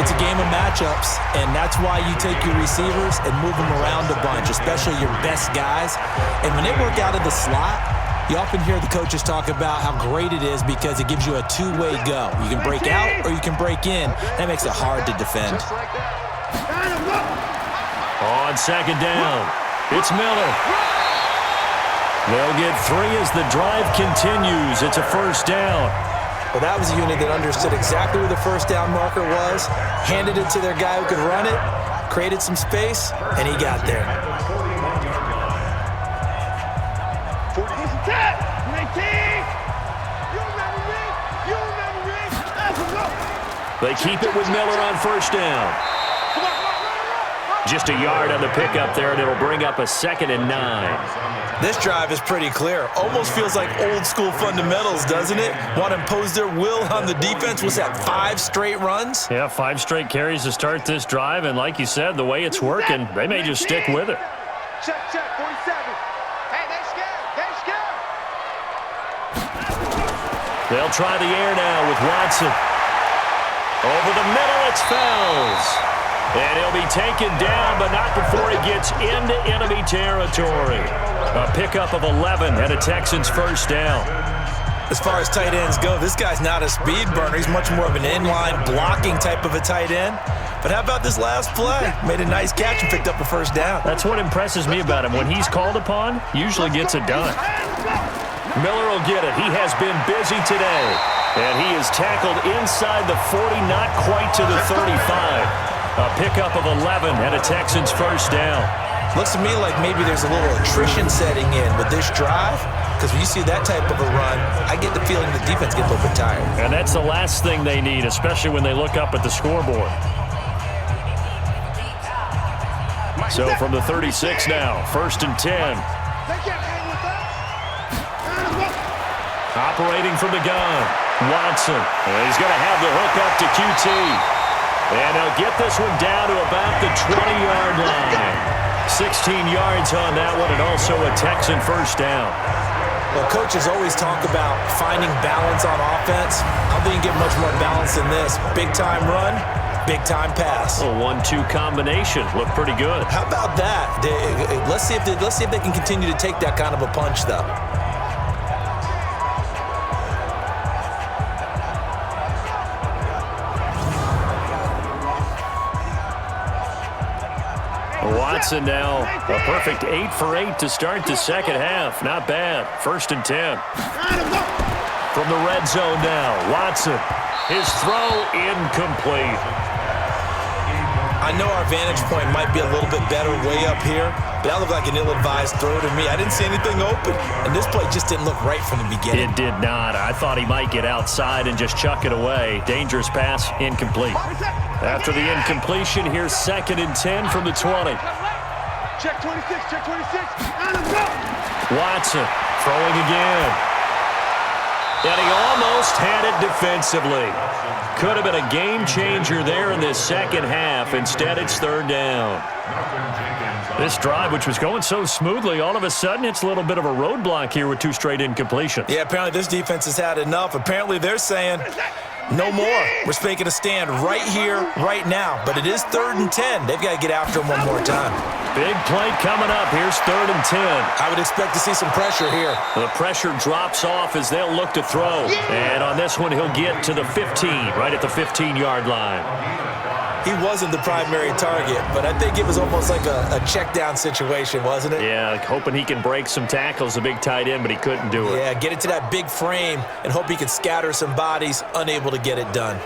It's a game of matchups, and that's why you take your receivers and move them around a bunch, especially your best guys. And when they work out of the slot, you often hear the coaches talk about how great it is because it gives you a two-way go. You can break out or you can break in. That makes it hard to defend. On 2nd down, it's Miller. They'll get 3 as the drive continues. It's a 1st down. Well, that was a unit that understood exactly where the 1st down marker was, handed it to their guy who could run it, created some space, and he got there. They keep it with Miller on 1st down. Just a yard on the pickup there, and it'll bring up a 2nd and 9. This drive is pretty clear. Almost feels like old school fundamentals, doesn't it? Want to impose their will on the defense. Was that 5 straight runs? Yeah, 5 straight carries to start this drive, and like you said, the way it's working, they may just stick with it. Check, 47. Hey, they're scared. They'll try the air now with Watson. Over the middle, it's Fells. And he'll be taken down, but not before he gets into enemy territory. A pickup of 11 and a Texans 1st down. As far as tight ends go, this guy's not a speed burner. He's much more of an inline blocking type of a tight end. But how about this last play? Made a nice catch and picked up a 1st down. That's what impresses me about him. When he's called upon, usually gets it done. Miller will get it. He has been busy today. And he is tackled inside the 40, not quite to the 35. A pickup of 11 and a Texans 1st down. Looks to me like maybe there's a little attrition setting in with this drive, because when you see that type of a run, I get the feeling the defense gets a little bit tired. And that's the last thing they need, especially when they look up at the scoreboard. So from the 36 now, 1st and 10. Operating from the gun, Watson. And he's going to have the hook up to QT. And he'll get this one down to about the 20-yard line. 16 yards on that one, and also a Texan 1st down. Well, coaches always talk about finding balance on offense. I don't think you get much more balance than this. Big-time run, big-time pass. A 1-2 combination. Looked pretty good. How about that? Let's see if they can continue to take that kind of a punch, though. Watson now, a perfect 8 for 8 to start the 2nd half. Not bad. 1st and 10. From the red zone now, Watson. His throw incomplete. I know our vantage point might be a little bit better way up here, but that looked like an ill-advised throw to me. I didn't see anything open, and this play just didn't look right from the beginning. It did not. I thought he might get outside and just chuck it away. Dangerous pass, incomplete. After the incompletion, here's 2nd and 10 from the 20. Check 26, check 26, and a go! Watson throwing again. And he almost had it defensively. Could have been a game changer there in this second half. Instead, it's 3rd down. This drive, which was going so smoothly, all of a sudden it's a little bit of a roadblock here with 2 straight incompletions. Yeah, apparently this defense has had enough. Apparently they're saying, no more. We're making a stand right here, right now. But it is 3rd and 10. They've got to get after him one more time. Big play coming up. Here's 3rd and 10. I would expect to see some pressure here. The pressure drops off as they'll look to throw. And on this one, he'll get to the 15, right at the 15-yard line. He wasn't the primary target, but I think it was almost like a check-down situation, wasn't it? Yeah, hoping he can break some tackles, a big tight end, but he couldn't do it. Yeah, get it to that big frame and hope he can scatter some bodies, unable to get it done.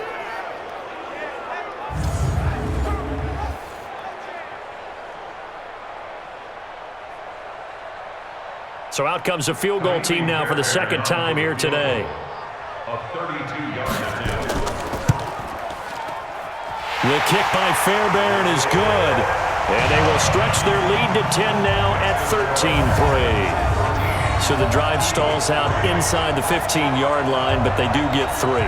So out comes a field goal team now for the 2nd time here today. A 32-yard attempt. The kick by Fairbairn is good. And they will stretch their lead to 10 now at 13-3. So the drive stalls out inside the 15-yard line, but they do get 3.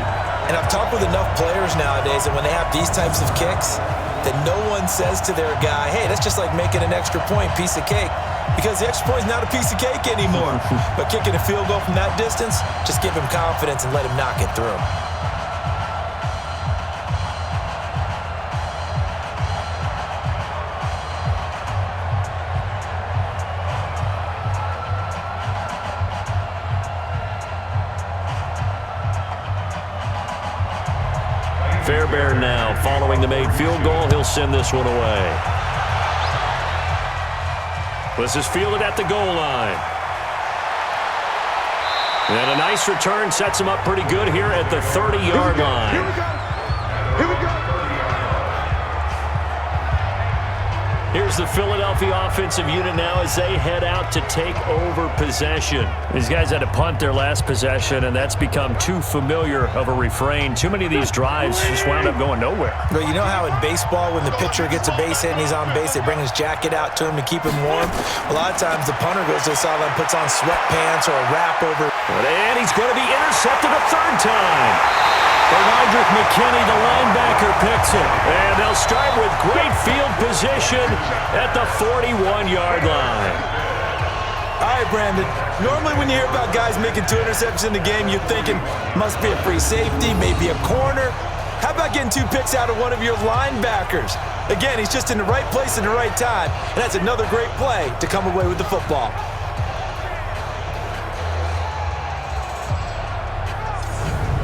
And I've talked with enough players nowadays that when they have these types of kicks, that no one says to their guy, hey, that's just like making an extra point, piece of cake. Because the extra point is not a piece of cake anymore. But kicking a field goal from that distance, just give him confidence and let him knock it through. Fairbairn now following the made field goal. He'll send this one away. This is fielded at the goal line. And a nice return sets him up pretty good here at the 30-yard line. Here we go. Here we go. Here's the Philadelphia offensive unit now as they head out to take over possession. These guys had to punt their last possession, and that's become too familiar of a refrain. Too many of these drives just wound up going nowhere. Well, you know how in baseball, when the pitcher gets a base hit and he's on base, they bring his jacket out to him to keep him warm? A lot of times the punter goes to the sideline, puts on sweatpants or a wrap over. And he's going to be intercepted a 3rd time. Bernardrick McKinney, the linebacker, picks it. And they'll start with great field position at the 41-yard line. All right, Brandon. Normally when you hear about guys making 2 interceptions in the game, you're thinking must be a free safety, maybe a corner. How about getting 2 picks out of one of your linebackers? Again, he's just in the right place at the right time, and that's another great play to come away with the football.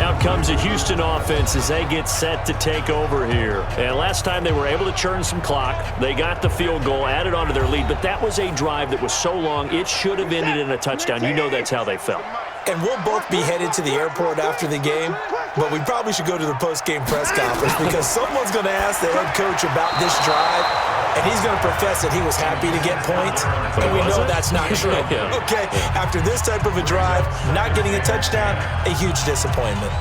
Out comes a Houston offense as they get set to take over here. And last time they were able to churn some clock. They got the field goal, added on to their lead, but that was a drive that was so long, it should have ended in a touchdown. You know that's how they felt. And we'll both be headed to the airport after the game, but we probably should go to the post-game press conference because someone's going to ask the head coach about this drive, and he's going to profess that he was happy to get points, and we know that's not true. Yeah. Okay, after this type of a drive, not getting a touchdown, a huge disappointment.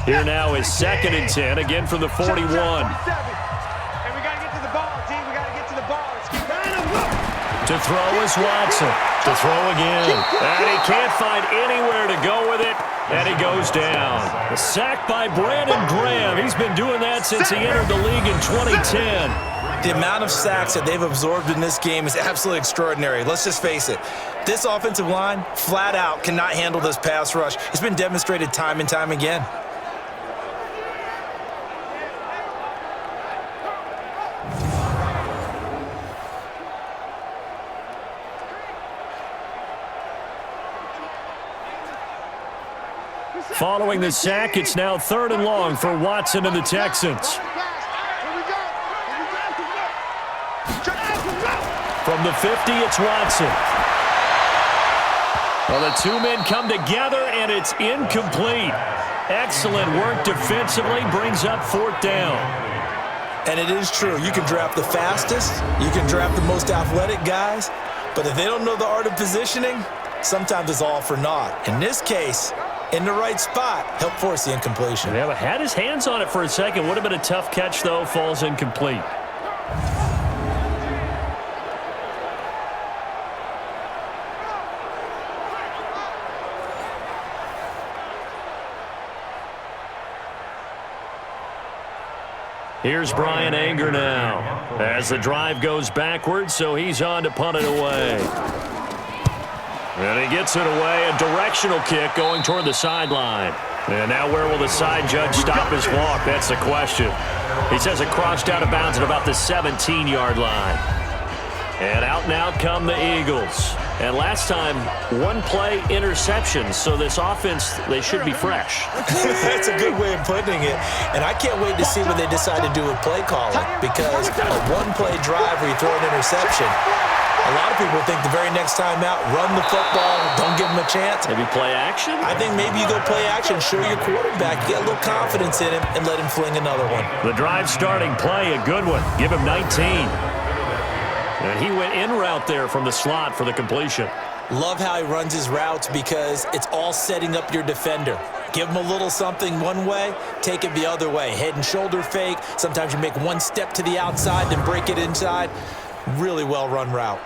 Here now is 2nd and 10, again from the 41. And we got to get to the ball, team. We got to get to the ball. Let's keep To throw is Watson. To throw again. And he can't find anywhere to go with it. And he goes down. A sack by Brandon Graham. He's been doing that since he entered the league in 2010. The amount of sacks that they've absorbed in this game is absolutely extraordinary. Let's just face it. This offensive line, flat out, cannot handle this pass rush. It's been demonstrated time and time again. Following the sack, it's now 3rd and long for Watson and the Texans. From the 50, it's Watson. Well, the two men come together, and it's incomplete. Excellent work defensively, brings up 4th down. And it is true. You can draft the fastest. You can draft the most athletic guys. But if they don't know the art of positioning, sometimes it's all for naught. In this case, in the right spot, help force the incompletion. Yeah, but had his hands on it for a second. Would have been a tough catch, though. Falls incomplete. Here's Brian Anger now as the drive goes backwards, so he's on to punt it away. And he gets it away, a directional kick going toward the sideline. And now where will the side judge stop his walk? That's the question. He says it crossed out of bounds at about the 17-yard line. And out now come the Eagles. And last time, one-play interception, so this offense, they should be fresh. That's a good way of putting it. And I can't wait to see what they decide to do with play calling, because a one-play drive where you throw an interception, a lot of people think the very next time out, run the football, don't give them a chance. Maybe play action? I think maybe you go play action, show your quarterback, get a little confidence in him, and let him fling another one. The drive starting play, a good one. Give him 19. And he went in route there from the slot for the completion. Love how he runs his routes because it's all setting up your defender. Give him a little something one way, take it the other way. Head and shoulder fake. Sometimes you make one step to the outside, then break it inside. Really well-run route.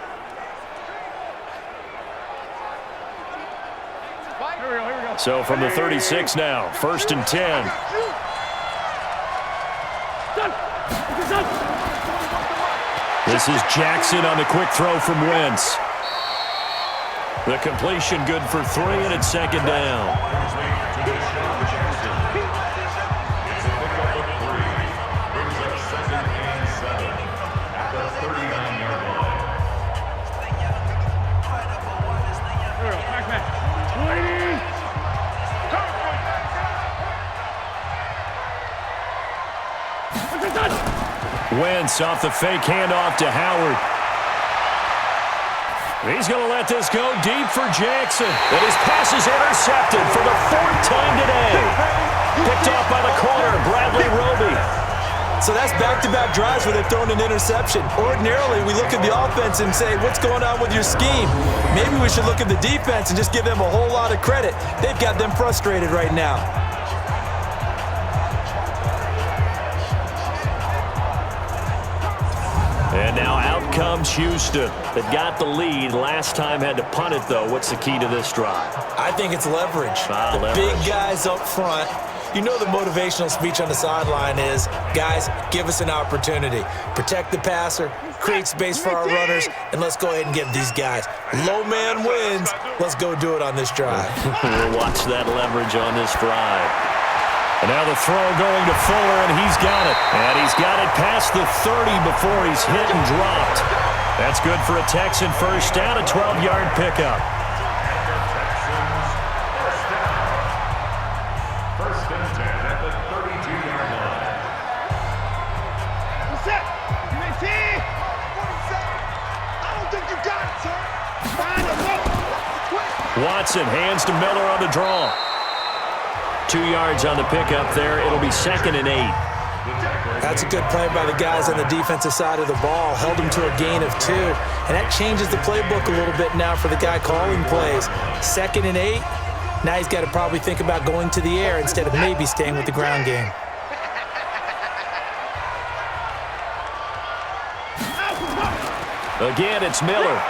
So from the 36 now, 1st and 10. This is Jackson on the quick throw from Wentz. The completion good for 3, and it's 2nd down. Wentz off the fake handoff to Howard. He's going to let this go deep for Jackson. And his pass is intercepted for the 4th time today. Picked off by the corner, Bradley Roby. So that's back-to-back drives where they've thrown an interception. Ordinarily, we look at the offense and say, what's going on with your scheme? Maybe we should look at the defense and just give them a whole lot of credit. They've got them frustrated right now. And now out comes Houston. They've got the lead. Last time had to punt it, though. What's the key to this drive? I think it's leverage. Leverage. Big guys up front. You know the motivational speech on the sideline is, guys, give us an opportunity. Protect the passer, create space for our runners, and let's go ahead and get these guys. Low man wins. Let's go do it on this drive. We'll watch that leverage on this drive. And now the throw going to Fuller, and he's got it. And he's got it past the 30 before he's hit and dropped. That's good for a Texan first down, a 12-yard pickup. First and 10 at the 32-yard line. What's that? You may see? I don't think you got it, sir. Find a look. Watson hands to Miller on the draw. 2 yards on the pickup there. It'll be 2nd and 8. That's a good play by the guys on the defensive side of the ball. Held them to a gain of 2. And that changes the playbook a little bit now for the guy calling plays. 2nd and 8. Now he's got to probably think about going to the air instead of maybe staying with the ground game. Again, it's Miller.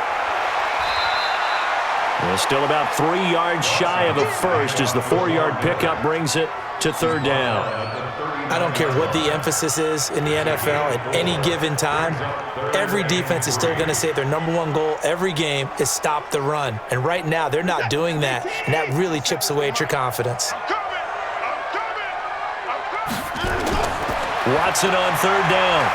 And still about 3 yards shy of a first as the 4-yard pickup brings it to 3rd down. I don't care what the emphasis is in the NFL at any given time. Every defense is still going to say their #1 goal every game is stop the run. And right now, they're not doing that, and that really chips away at your confidence. Watson on 3rd down.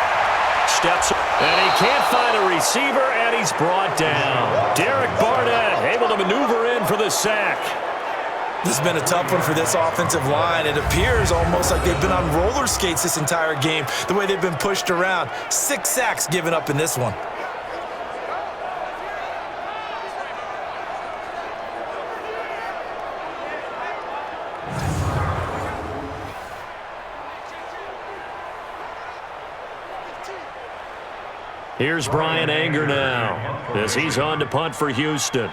Steps, and he can't find a receiver, and he's brought down. Derek Barnett able to maneuver in for the sack. This has been a tough one for this offensive line. It appears almost like they've been on roller skates this entire game, the way they've been pushed around. 6 sacks given up in this one. Here's Brian Anger now as he's on to punt for Houston.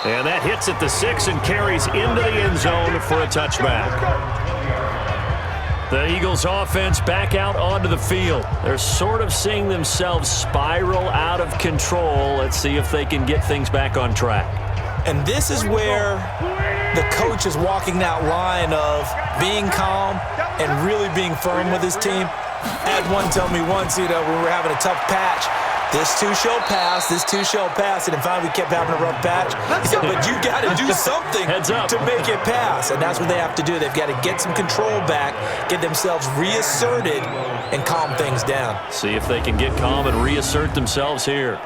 And that hits at the 6 and carries into the end zone for a touchback. The Eagles offense back out onto the field. They're sort of seeing themselves spiral out of control. Let's see if they can get things back on track. And this is where the coach is walking that line of being calm and really being firm with his team. I had one tell me once, when we were having a tough patch, this too shall pass, this too shall pass, and then finally we kept having a rough patch. He said, but you got to do something to make it pass, and that's what they have to do. They've got to get some control back, get themselves reasserted, and calm things down. See if they can get calm and reassert themselves here.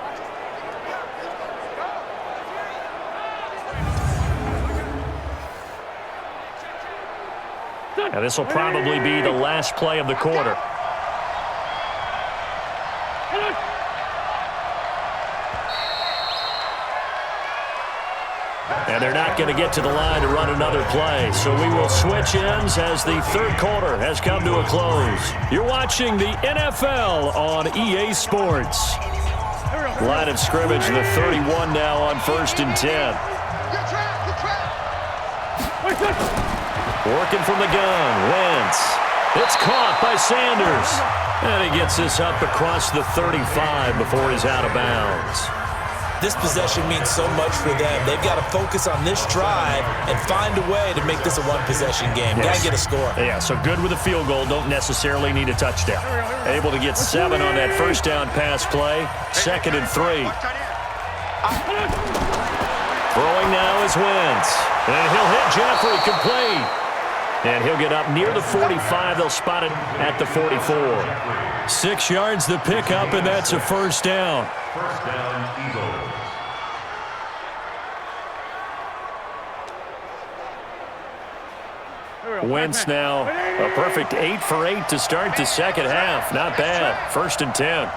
And this will probably be the last play of the quarter. And they're not going to get to the line to run another play. So we will switch ends as the third quarter has come to a close. You're watching the NFL on EA Sports. Line of scrimmage, the 31 now on 1st and 10. Working from the gun, Wentz. It's caught by Sanders. And he gets this up across the 35 before he's out of bounds. This possession means so much for them. They've got to focus on this drive and find a way to make this a one-possession game. Got to get a score. Yeah, so good with a field goal. Don't necessarily need a touchdown. Able to get 7 on that first down pass play. 2nd and 3. Throwing now is Wentz. And he'll hit Jeffrey complete. And he'll get up near the 45. They'll spot it at the 44. 6 yards the pickup, and that's a first down. First down, Eagles. Wentz now a perfect 8 for 8 to start the second half. Not bad. 1st and 10.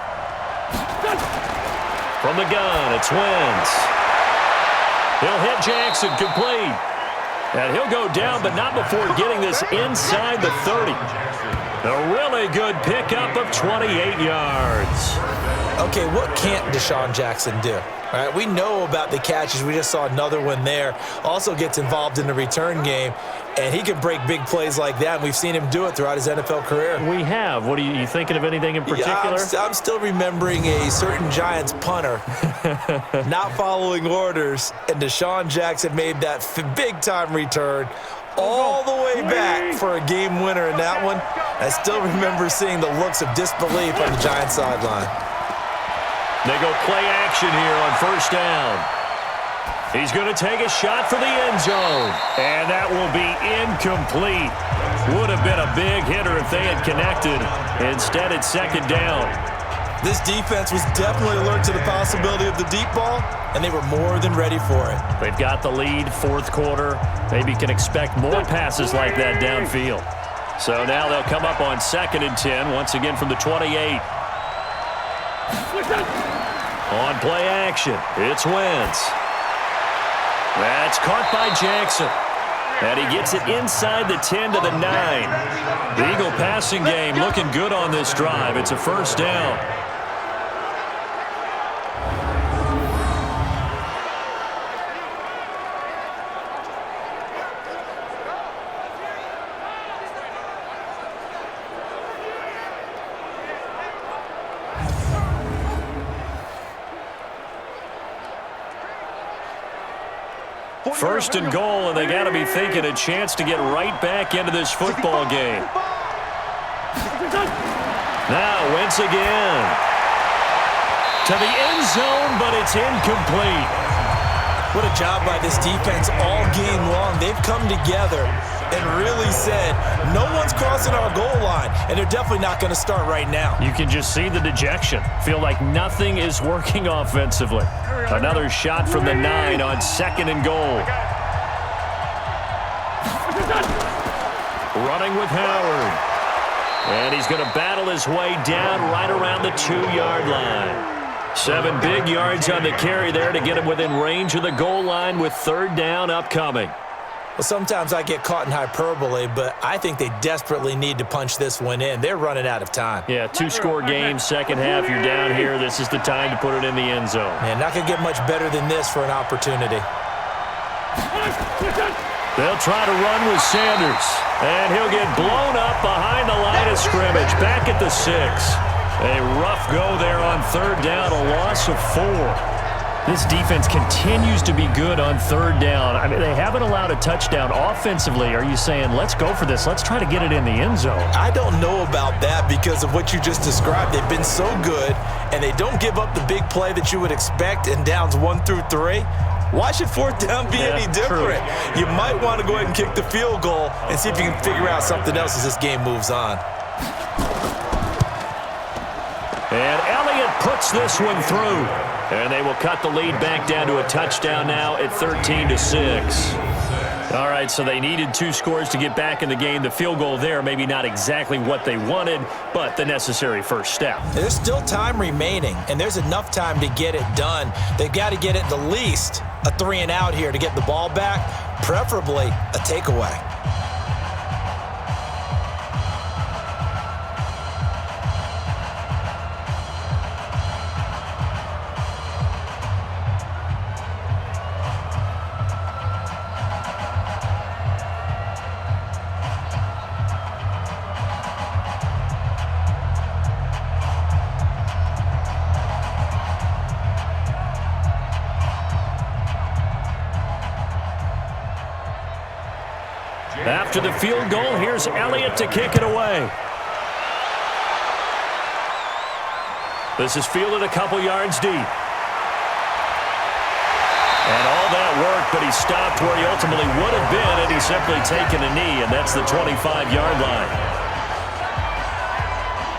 From the gun, it's Wentz. He'll hit Jackson complete. And he'll go down, but not before getting this inside the 30. A really good pickup of 28 yards. Okay, what can't Deshaun Jackson do? All right, we know about the catches. We just saw another one there. Also gets involved in the return game, and he can break big plays like that, and we've seen him do it throughout his NFL career. We have. What are you thinking of anything in particular? Yeah, I'm still remembering a certain Giants punter not following orders, and Deshaun Jackson made that big-time return all the way back for a game winner in that one. I still remember seeing the looks of disbelief on the Giants sideline. They go play action here on first down. He's going to take a shot for the end zone. And that will be incomplete. Would have been a big hitter if they had connected. Instead, it's 2nd down. This defense was definitely alert to the possibility of the deep ball, and they were more than ready for it. They've got the lead, 4th quarter. Maybe can expect more passes like that downfield. So now they'll come up on 2nd and 10, once again from the 28. On play action, it's Wentz. That's caught by Jackson. And he gets it inside the 10 to the 9. The Eagle passing game looking good on this drive. It's a first down. First and goal, and they got to be thinking a chance to get right back into this football game. Now, Wentz again. To the end zone, but it's incomplete. What a job by this defense all game long. They've come together and really said, no one's crossing our goal line, and they're definitely not going to start right now. You can just see the dejection. Feel like nothing is working offensively. Another shot from the 9 on 2nd and goal. Running with Howard. And he's going to battle his way down right around the 2-yard line. 7 big yards on the carry there to get him within range of the goal line with 3rd down upcoming. Well, sometimes I get caught in hyperbole, but I think they desperately need to punch this one in. They're running out of time. Yeah, 2-score game, second half, you're down here. This is the time to put it in the end zone. Man, not going to get much better than this for an opportunity. They'll try to run with Sanders, and he'll get blown up behind the line of scrimmage, back at the 6. A rough go there on 3rd down, a loss of 4. This defense continues to be good on 3rd down. I mean, they haven't allowed a touchdown offensively. Are you saying, let's go for this, let's try to get it in the end zone? I don't know about that because of what you just described. They've been so good, and they don't give up the big play that you would expect in downs 1 through 3. Why should 4th down be any different? True. You might want to go ahead and kick the field goal and see if you can figure out something else as this game moves on. And Elliott puts this one through. And they will cut the lead back down to a touchdown now at 13-6. All right, so they needed 2 scores to get back in the game. The field goal there, maybe not exactly what they wanted, but the necessary first step. There's still time remaining, and there's enough time to get it done. They've got to get it the least a 3-and-out here to get the ball back, preferably a takeaway. After the field goal, here's Elliott to kick it away. This is fielded a couple yards deep. And all that work, but he stopped where he ultimately would have been had he simply taken a knee, and that's the 25-yard line.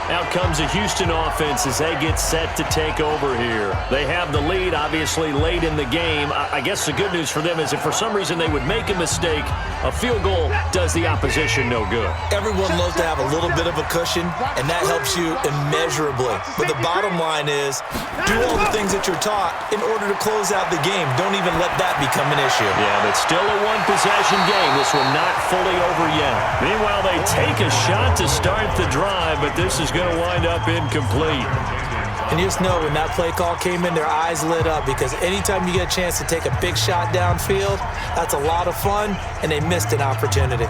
Out comes a Houston offense as they get set to take over here. They have the lead, obviously, late in the game. I guess the good news for them is if for some reason they would make a mistake, a field goal does the opposition no good. Everyone loves to have a little bit of a cushion, and that helps you immeasurably. But the bottom line is, do all the things that you're taught in order to close out the game. Don't even let that become an issue. Yeah, but still a one-possession game. This one not fully over yet. Meanwhile, they take a shot to start the drive, but this is going to wind up incomplete. And you just know when that play call came in, their eyes lit up because anytime you get a chance to take a big shot downfield, that's a lot of fun, and they missed an opportunity.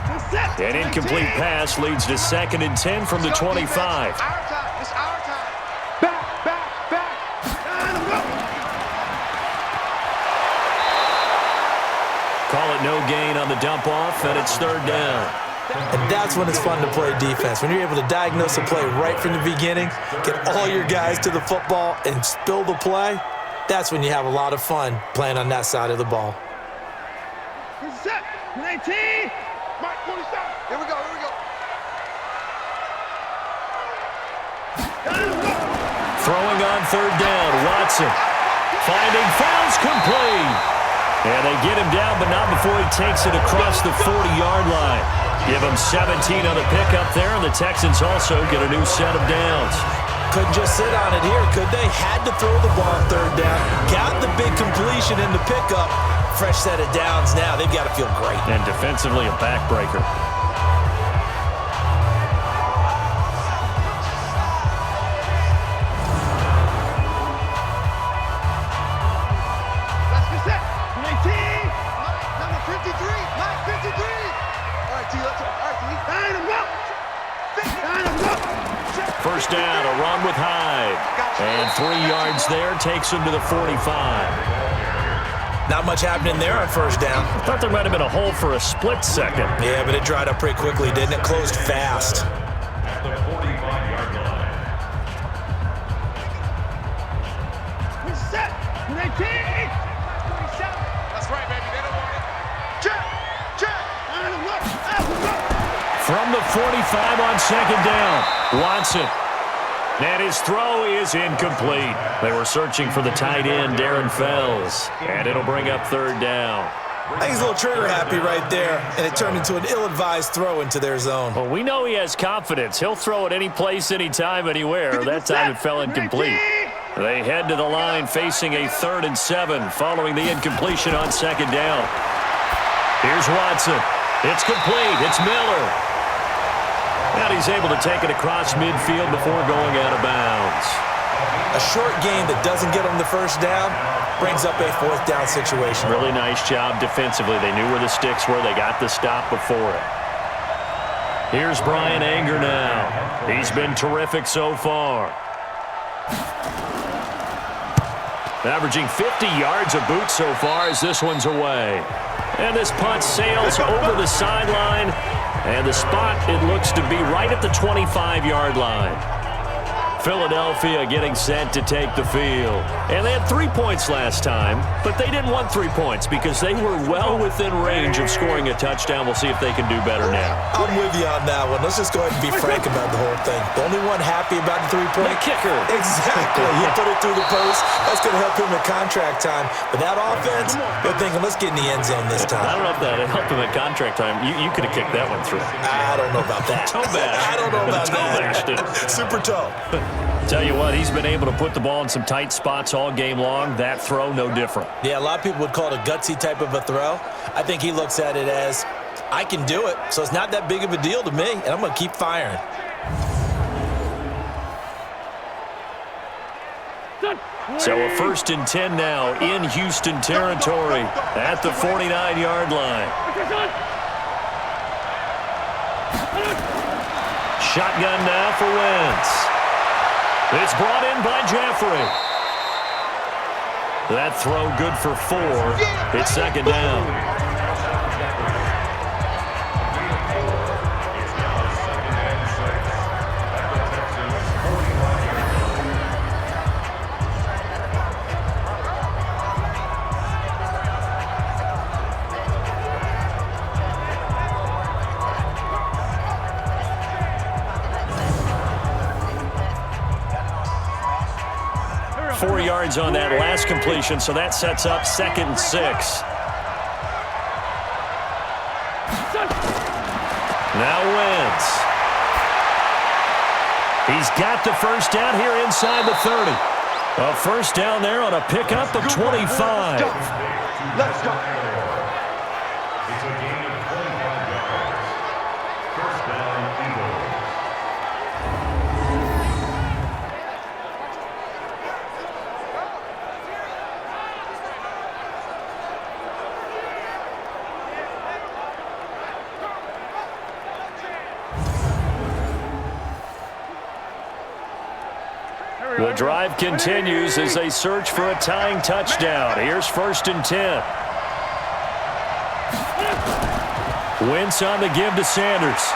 An incomplete pass leads to 2nd and 10 from the 25. It's our time. Back. Call it no gain on the dump off, and it's 3rd down. And that's when it's fun to play defense. When you're able to diagnose a play right from the beginning, get all your guys to the football and spill the play, that's when you have a lot of fun playing on that side of the ball. Set. 19. Mark 47. Here we go. Throwing on 3rd down, Watson. Finding fouls complete. And they get him down, but not before he takes it across the 40-yard line. Give him 17 on the pickup there, and the Texans also get a new set of downs. Couldn't just sit on it here, could they? Had to throw the ball on 3rd down. Got the big completion in the pickup. Fresh set of downs now. They've got to feel great. And defensively, a backbreaker. First down, a run with Hyde. And 3 yards there takes him to the 45. Not much happening there on 1st down. I thought there might have been a hole for a split second. Yeah, but it dried up pretty quickly, didn't it? Closed fast. At the 45-yard line. We're set. 19. 27. That's right, baby. They don't want it. Check. From the 45 on 2nd down, Watson. And his throw is incomplete. They were searching for the tight end, Darren Fells. And it'll bring up 3rd down. I think he's a little trigger happy right there, and it turned into an ill-advised throw into their zone. Well, we know he has confidence. He'll throw it any place, anytime, anywhere. That time it fell incomplete. They head to the line facing a 3rd and 7 following the incompletion on 2nd down. Here's Watson. It's complete. It's Miller. And he's able to take it across midfield before going out of bounds. A short gain that doesn't get them the 1st down brings up a 4th down situation. Really nice job defensively. They knew where the sticks were. They got the stop before it. Here's Brian Anger now. He's been terrific so far. Averaging 50 yards a boot so far as this one's away. And this punt sails over the sideline. And the spot, it looks to be right at the 25-yard line. Philadelphia getting set to take the field. And they had 3 points last time, but they didn't want 3 points because they were well within range of scoring a touchdown. We'll see if they can do better now. I'm with you on that one. Let's just go ahead and be frank about the whole thing. The only one happy about the 3-point The kicker. Exactly. He put it through the post. That's going to help him in contract time. But that offense, they're thinking, let's get in the end zone this time. I don't know if that helped him at contract time. You could have kicked that one through. I don't know about that. Toe bash. I don't know about toe that. bashed it. Super toe. Tell you what, he's been able to put the ball in some tight spots all game long. That throw, no different. Yeah, a lot of people would call it a gutsy type of a throw. I think he looks at it as, I can do it, so it's not that big of a deal to me, and I'm going to keep firing. So a 1st and 10 now in Houston territory at the 49-yard line. Shotgun now for Wentz. It's brought in by Jeffrey. That throw good for 4. It's 2nd down. Yards on that last completion, so that sets up 2nd and 6. Now Wentz. He's got the 1st down here inside the 30. A 1st down there on a pickup of 25. Let's go. It's a gain of 25 yards. 1st down, Eagles. The drive continues as they search for a tying touchdown. Here's 1st and 10. Wentz on the give to Sanders.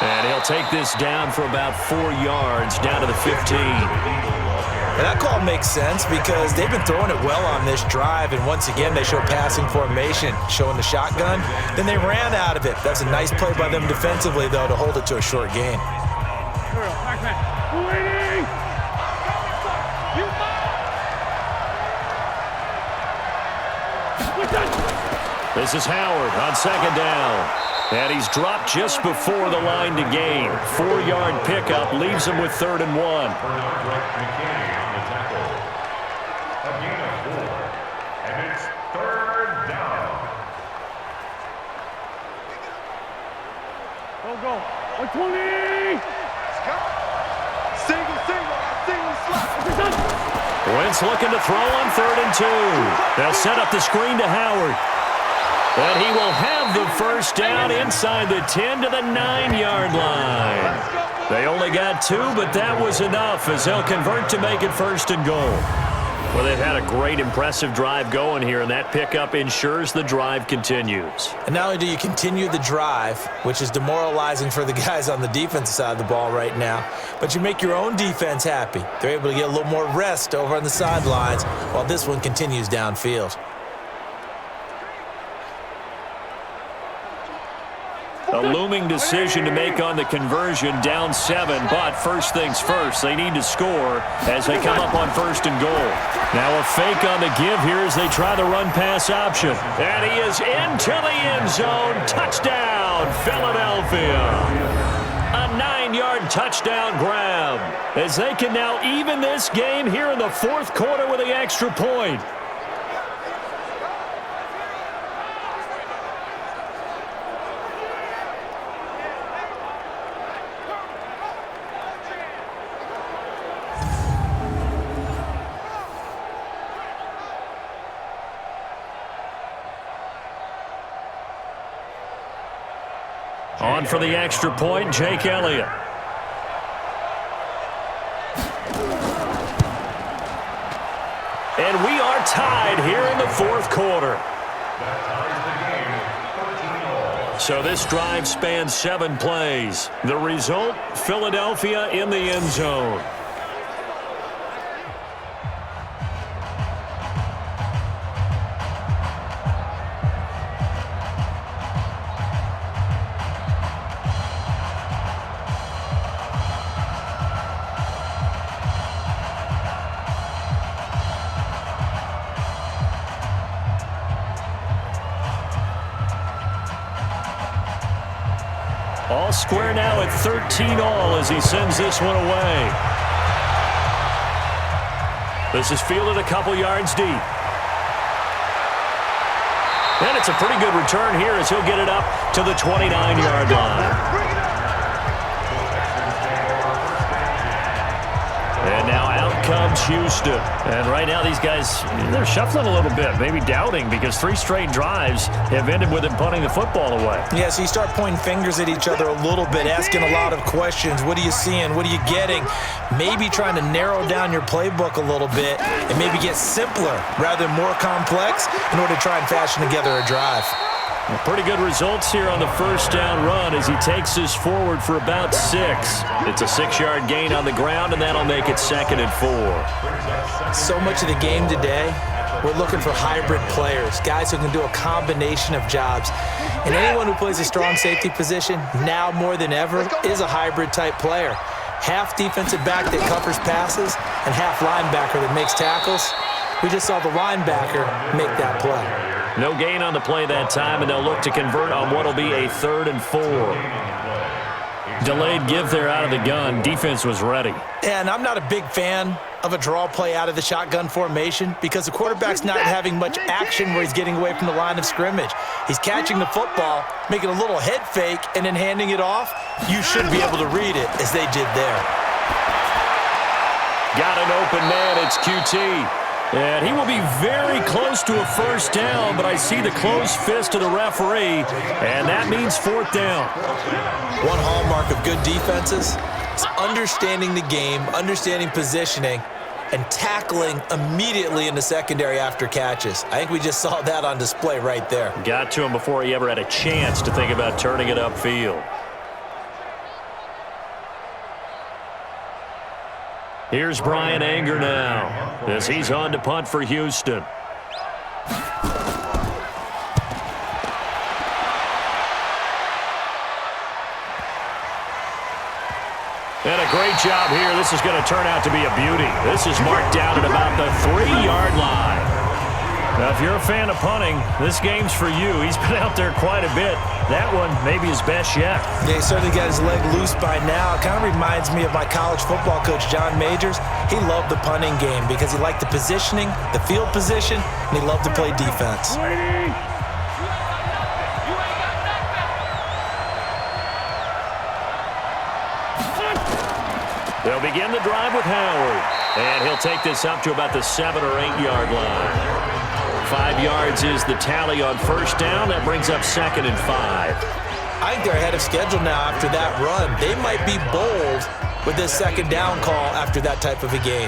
And he'll take this down for about 4 yards, down to the 15. And that call makes sense because they've been throwing it well on this drive, and once again they show passing formation, showing the shotgun. Then they ran out of it. That's a nice play by them defensively, though, to hold it to a short gain. This is Howard on 2nd down. And he's dropped just before the line to gain. 4-yard pickup leaves him with 3rd and 1. A gain of 4. And it's 3rd down. Go. 120. Single slap. Wentz looking to throw on 3rd and 2. They'll set up the screen to Howard. And he will have the 1st down inside the 10 to the 9-yard line. They only got 2, but that was enough as they'll convert to make it 1st and goal. Well, they've had a great, impressive drive going here, and that pickup ensures the drive continues. And not only do you continue the drive, which is demoralizing for the guys on the defensive side of the ball right now, but you make your own defense happy. They're able to get a little more rest over on the sidelines while this one continues downfield. A looming decision to make on the conversion, down 7, but first things first, they need to score as they come up on 1st and goal. Now a fake on the give here as they try the run-pass option. And he is into the end zone. Touchdown, Philadelphia. A 9-yard touchdown grab, as they can now even this game here in the fourth quarter with the extra point. On for the extra point, Jake Elliott. And we are tied here in the fourth quarter. So this drive spans 7 plays. The result, Philadelphia in the end zone. All square now at 13-all as he sends this one away. This is fielded a couple yards deep. And it's a pretty good return here as he'll get it up to the 29-yard line. And now out comes Houston. And right now these guys, they're shuffling a little bit, maybe doubting, because 3 straight drives have ended with him punting the football away. Yeah, so you start pointing fingers at each other a little bit, asking a lot of questions. What are you seeing? What are you getting? Maybe trying to narrow down your playbook a little bit and maybe get simpler rather than more complex in order to try and fashion together a drive. Pretty good results here on the first down run as he takes this forward for about 6. It's a 6-yard gain on the ground, and that'll make it 2nd and 4. So much of the game today, we're looking for hybrid players, guys who can do a combination of jobs. And anyone who plays a strong safety position, now more than ever, is a hybrid-type player. Half defensive back that covers passes and half linebacker that makes tackles. We just saw the linebacker make that play. No gain on the play that time, and they'll look to convert on what will be a 3rd and 4. Delayed give there out of the gun. Defense was ready. And I'm not a big fan of a draw play out of the shotgun formation because the quarterback's not having much action where he's getting away from the line of scrimmage. He's catching the football, making a little head fake, and then handing it off. You should be able to read it as they did there. Got an open man. It's QT. And he will be very close to a first down, but I see the closed fist of the referee, and that means 4th down. One hallmark of good defenses is understanding the game, understanding positioning, and tackling immediately in the secondary after catches. I think we just saw that on display right there. Got to him before he ever had a chance to think about turning it upfield. Here's Brian Anger now as he's on to punt for Houston. And a great job here. This is going to turn out to be a beauty. This is marked down at about the 3-yard line. Now, if you're a fan of punting, this game's for you. He's been out there quite a bit. That one maybe his best yet. Yeah, he certainly got his leg loose by now. It kind of reminds me of my college football coach, John Majors. He loved the punting game because he liked the positioning, the field position, and he loved to play defense. They'll begin the drive with Howard, and he'll take this up to about the 7 or 8 yard line. 5 yards is the tally on first down. That brings up 2nd and 5. I think they're ahead of schedule now after that run. They might be bold with this 2nd down call after that type of a gain.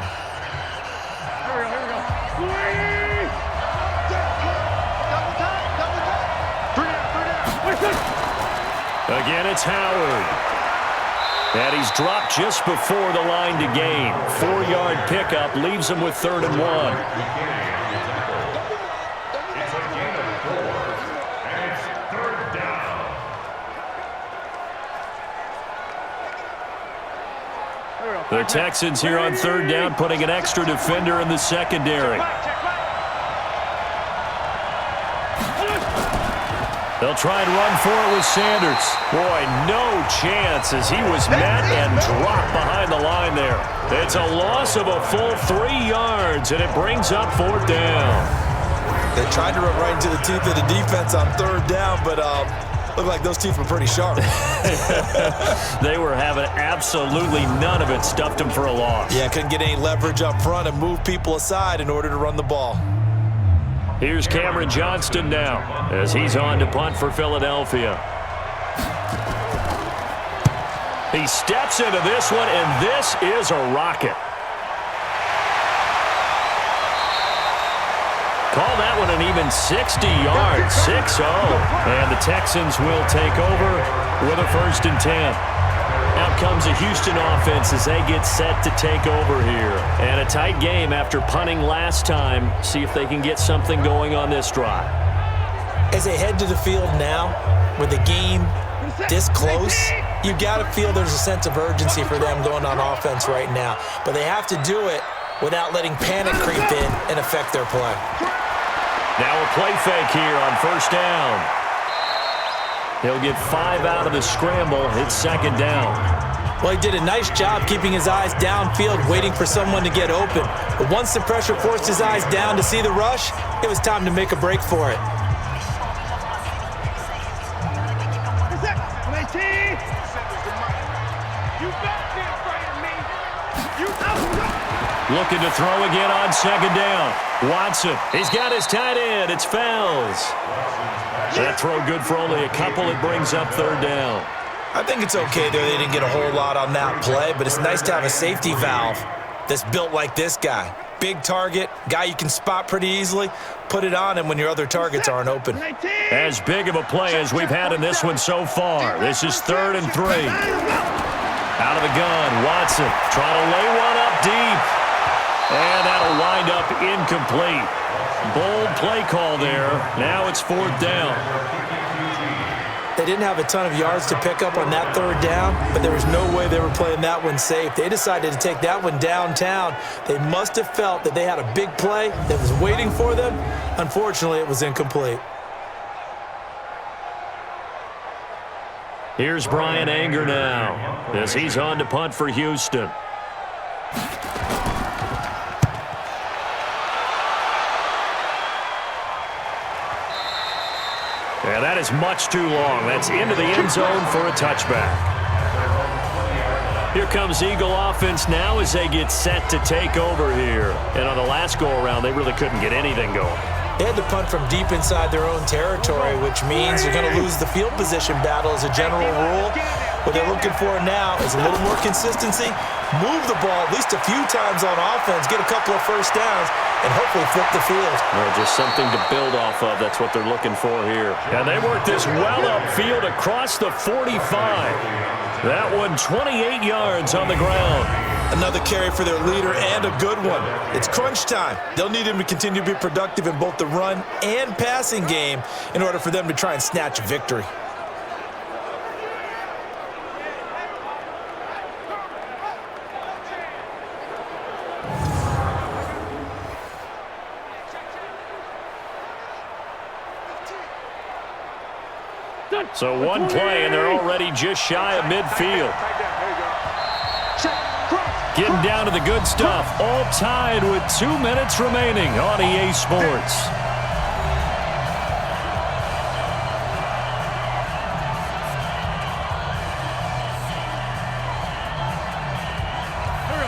Again, it's Howard. And he's dropped just before the line to gain. 4-yard pickup leaves him with 3rd and 1. The Texans here on 3rd down, putting an extra defender in the secondary. They'll try and run for it with Sanders. Boy, no chance as he was met and dropped behind the line there. It's a loss of a full 3 yards, and it brings up 4th down. They tried to run right into the teeth of the defense on 3rd down, but looked like those teeth were pretty sharp. They were having absolutely none of it. Stuffed them for a loss. Yeah, couldn't get any leverage up front and move people aside in order to run the ball. Here's Cameron Johnston now as he's on to punt for Philadelphia. He steps into this one, and this is a rocket. Call that one an even 60 yards, 6-0. And the Texans will take over with a 1st and 10. Out comes the Houston offense as they get set to take over here. And a tight game after punting last time. See if they can get something going on this drive. As they head to the field now, with the game this close, you got to feel there's a sense of urgency for them going on offense right now. But they have to do it without letting panic creep in and affect their play. Now a play fake here on 1st down. He'll get 5 out of the scramble. It's 2nd down. Well, he did a nice job keeping his eyes downfield, waiting for someone to get open. But once the pressure forced his eyes down to see the rush, it was time to make a break for it. Looking to throw again on 2nd down. Watson, he's got his tight end. It's Fells. That throw good for only a couple. It brings up 3rd down. I think it's okay there. They didn't get a whole lot on that play, but it's nice to have a safety valve that's built like this guy. Big target, guy you can spot pretty easily. Put it on him when your other targets aren't open. As big of a play as we've had in this one so far. This is 3rd and 3. Out of the gun, Watson trying to lay one up deep. And that'll wind up incomplete. Bold play call there. Now it's 4th down. They didn't have a ton of yards to pick up on that 3rd down, but there was no way they were playing that one safe. They decided to take that one downtown. They must have felt that they had a big play that was waiting for them. Unfortunately, it was incomplete. Here's Brian Anger now as he's on to punt for Houston. And that is much too long. That's into the end zone for a touchback. Here comes Eagle offense now as they get set to take over here. And on the last go-around, they really couldn't get anything going. They had to punt from deep inside their own territory, which means you're going to lose the field position battle as a general rule. What they're looking for now is a little more consistency, move the ball at least a few times on offense, get a couple of 1st downs, and hopefully flip the field. Well, just something to build off of. That's what they're looking for here. And they work this well upfield across the 45. That one 28 yards on the ground. Another carry for their leader and a good one. It's crunch time. They'll need him to continue to be productive in both the run and passing game in order for them to try and snatch a victory. So one play, and they're already just shy of midfield. Getting down to the good stuff. All tied with 2 minutes remaining on EA Sports.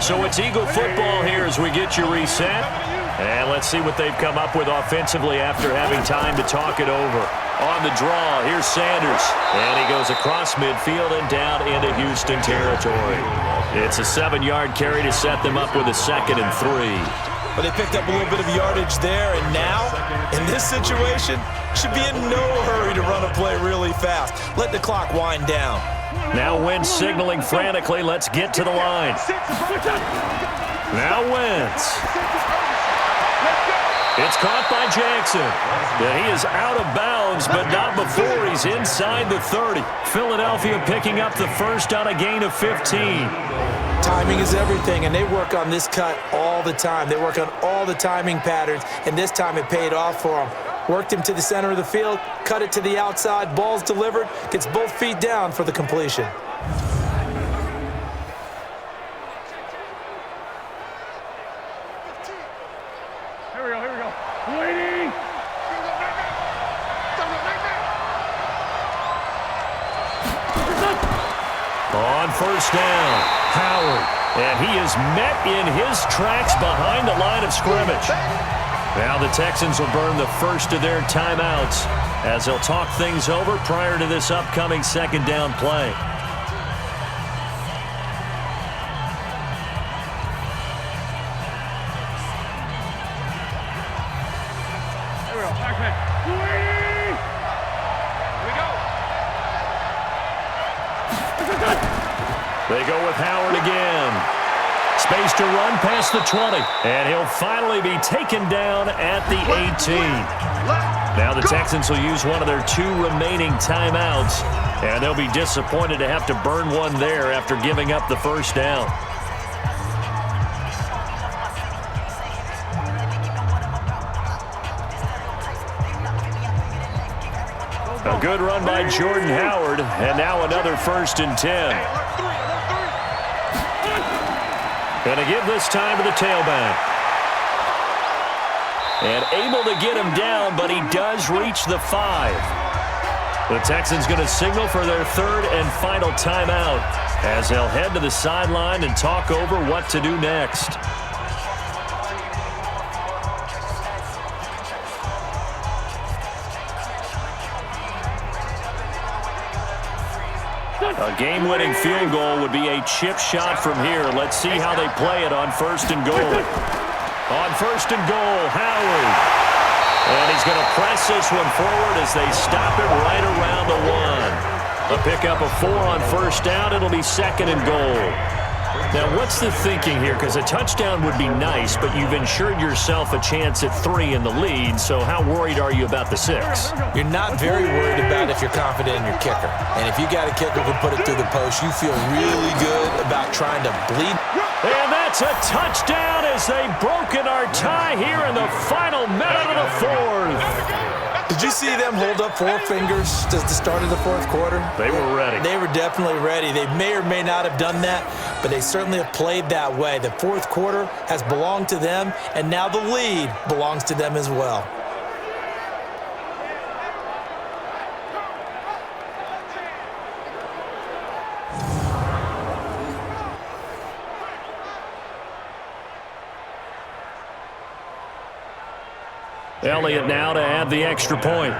So it's Eagle football here as we get you reset. And let's see what they've come up with offensively after having time to talk it over. On the draw, here's Sanders. And he goes across midfield and down into Houston territory. It's a 7-yard carry to set them up with a 2nd and 3. But they picked up a little bit of yardage there, and now, in this situation, should be in no hurry to run a play really fast. Let the clock wind down. Now Wentz signaling frantically, let's get to the line. Now Wentz. It's caught by Jackson. Yeah, he is out of bounds, but not before he's inside the 30. Philadelphia picking up the first on a gain of 15. Timing is everything, and they work on this cut all the time. They work on all the timing patterns, and this time it paid off for them. Worked him to the center of the field, cut it to the outside, ball's delivered, gets both feet down for the completion. Here we go. Waiting. On first down, Howard. And he is met in his tracks behind the line of scrimmage. Now the Texans will burn the first of their timeouts as they'll talk things over prior to this upcoming second down play. Here we go. Back man. Waiting. Here we go. They go with Howard again. Space to run past the 20. And he'll finally be taken down at the 18. Now the Texans will use one of their 2 remaining timeouts. And they'll be disappointed to have to burn one there after giving up the first down. A good run by Jordan Howard. And now another 1st and 10. Going to give this time to the tailback. And able to get him down, but he does reach the 5. The Texans going to signal for their 3rd and final timeout as they'll head to the sideline and talk over what to do next. A game-winning field goal would be a chip shot from here. Let's see how they play it on 1st and goal. On 1st and goal, Howard. And he's going to press this one forward as they stop it right around the 1. A pickup of 4 on 1st down. It'll be 2nd and goal. Now, what's the thinking here? Because a touchdown would be nice, but you've ensured yourself a chance at 3 in the lead, so how worried are you about the 6? You're not very worried about if you're confident in your kicker. And if you got a kicker who can put it through the post, you feel really good about trying to bleed. And that's a touchdown as they've broken our tie here in the final minute of the 4th. Did you see them hold up 4 fingers at the start of the 4th quarter? They were ready. They were definitely ready. They may or may not have done that, but they certainly have played that way. The 4th quarter has belonged to them, and now the lead belongs to them as well. Elliott now to add the extra point.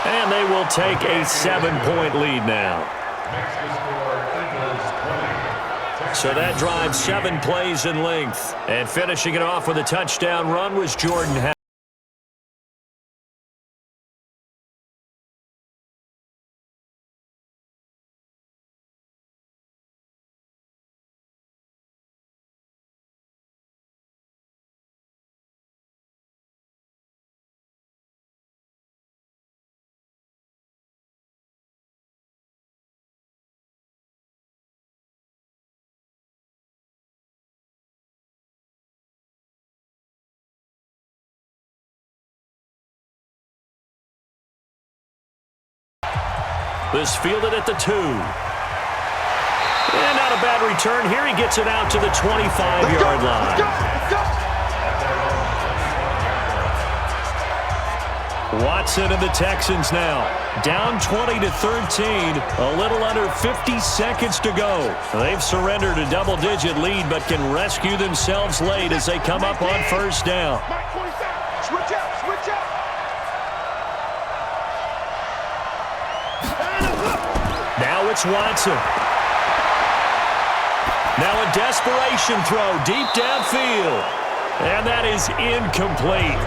And they will take a 7-point lead now. So that drives 7 plays in length. And finishing it off with a touchdown run was Jordan Howard. This fielded at the 2. And not a bad return here. He gets it out to the 25-yard line. Watson and the Texans now down 20-13. A little under 50 seconds to go. They've surrendered a double-digit lead, but can rescue themselves late as they come up on 1st down. Switch out. Now it's Watson. Now a desperation throw deep downfield. And that is incomplete.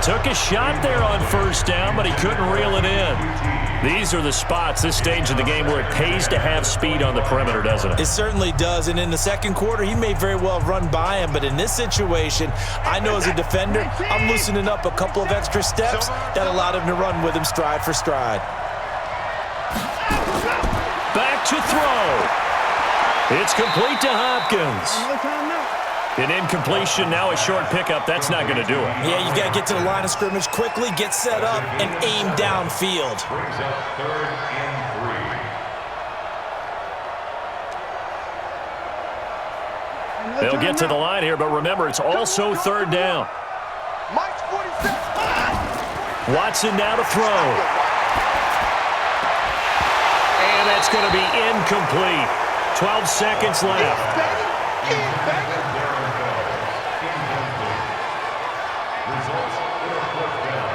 Took a shot there on 1st down, but he couldn't reel it in. These are the spots, this stage of the game, where it pays to have speed on the perimeter, doesn't it? It certainly does, and in the 2nd quarter, he may very well run by him, but in this situation, I know as a defender, I'm loosening up a couple of extra steps that allowed him to run with him stride for stride. Back to throw. It's complete to Hopkins. An incompletion, now a short pickup. That's not going to do it. Yeah, you got to get to the line of scrimmage quickly, get set up, and aim downfield. Brings up 3rd and 3. They'll get to the line here, but remember, it's also 3rd down. Mike's 47. Watson now to throw. And that's going to be incomplete. 12 seconds left. Results in a 4th down.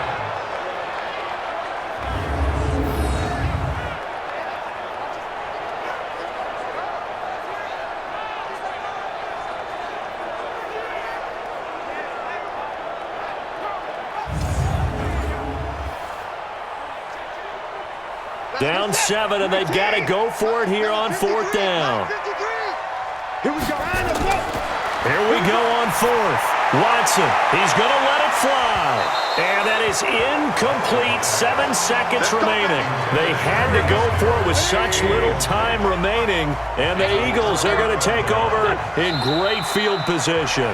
Down 7, and they've got to go for it here on 4th down. Here we go. Here we go on 4th. Watson, he's going to let it fly. And that is incomplete. 7 seconds remaining. They had to go for it with such little time remaining. And the Eagles are going to take over in great field position.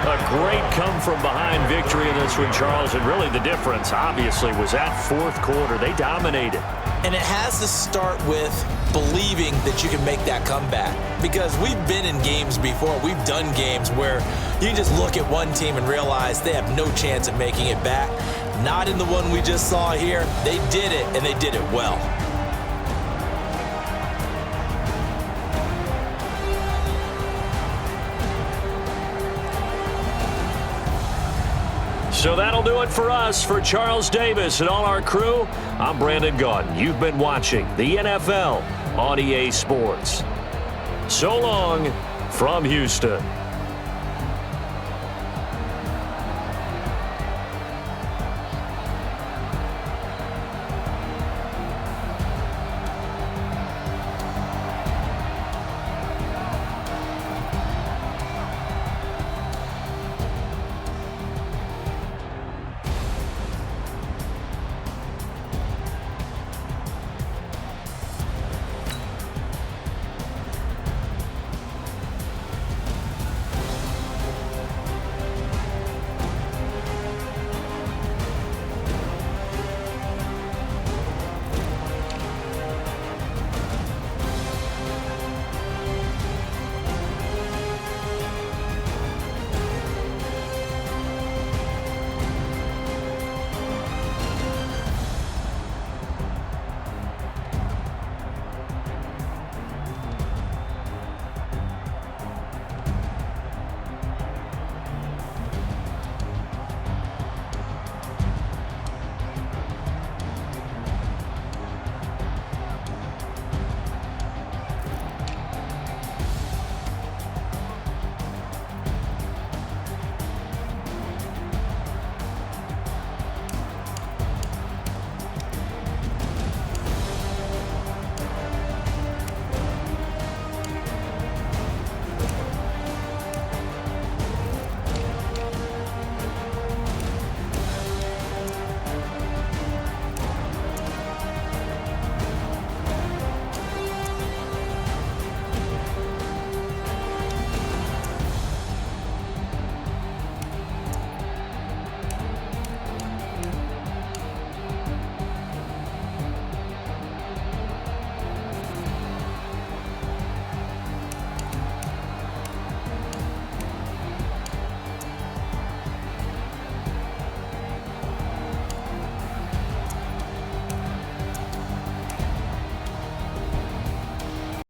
A great come-from-behind victory in this one, Charles. And really the difference, obviously, was that 4th quarter. They dominated. And it has to start with believing that you can make that comeback. Because we've been in games before. We've done games where you just look at one team and realize they have no chance of making it back. Not in the one we just saw here. They did it, and they did it well. So that'll do it for us. For Charles Davis and all our crew, I'm Brandon Gaudin. You've been watching the NFL on EA Sports. So long from Houston.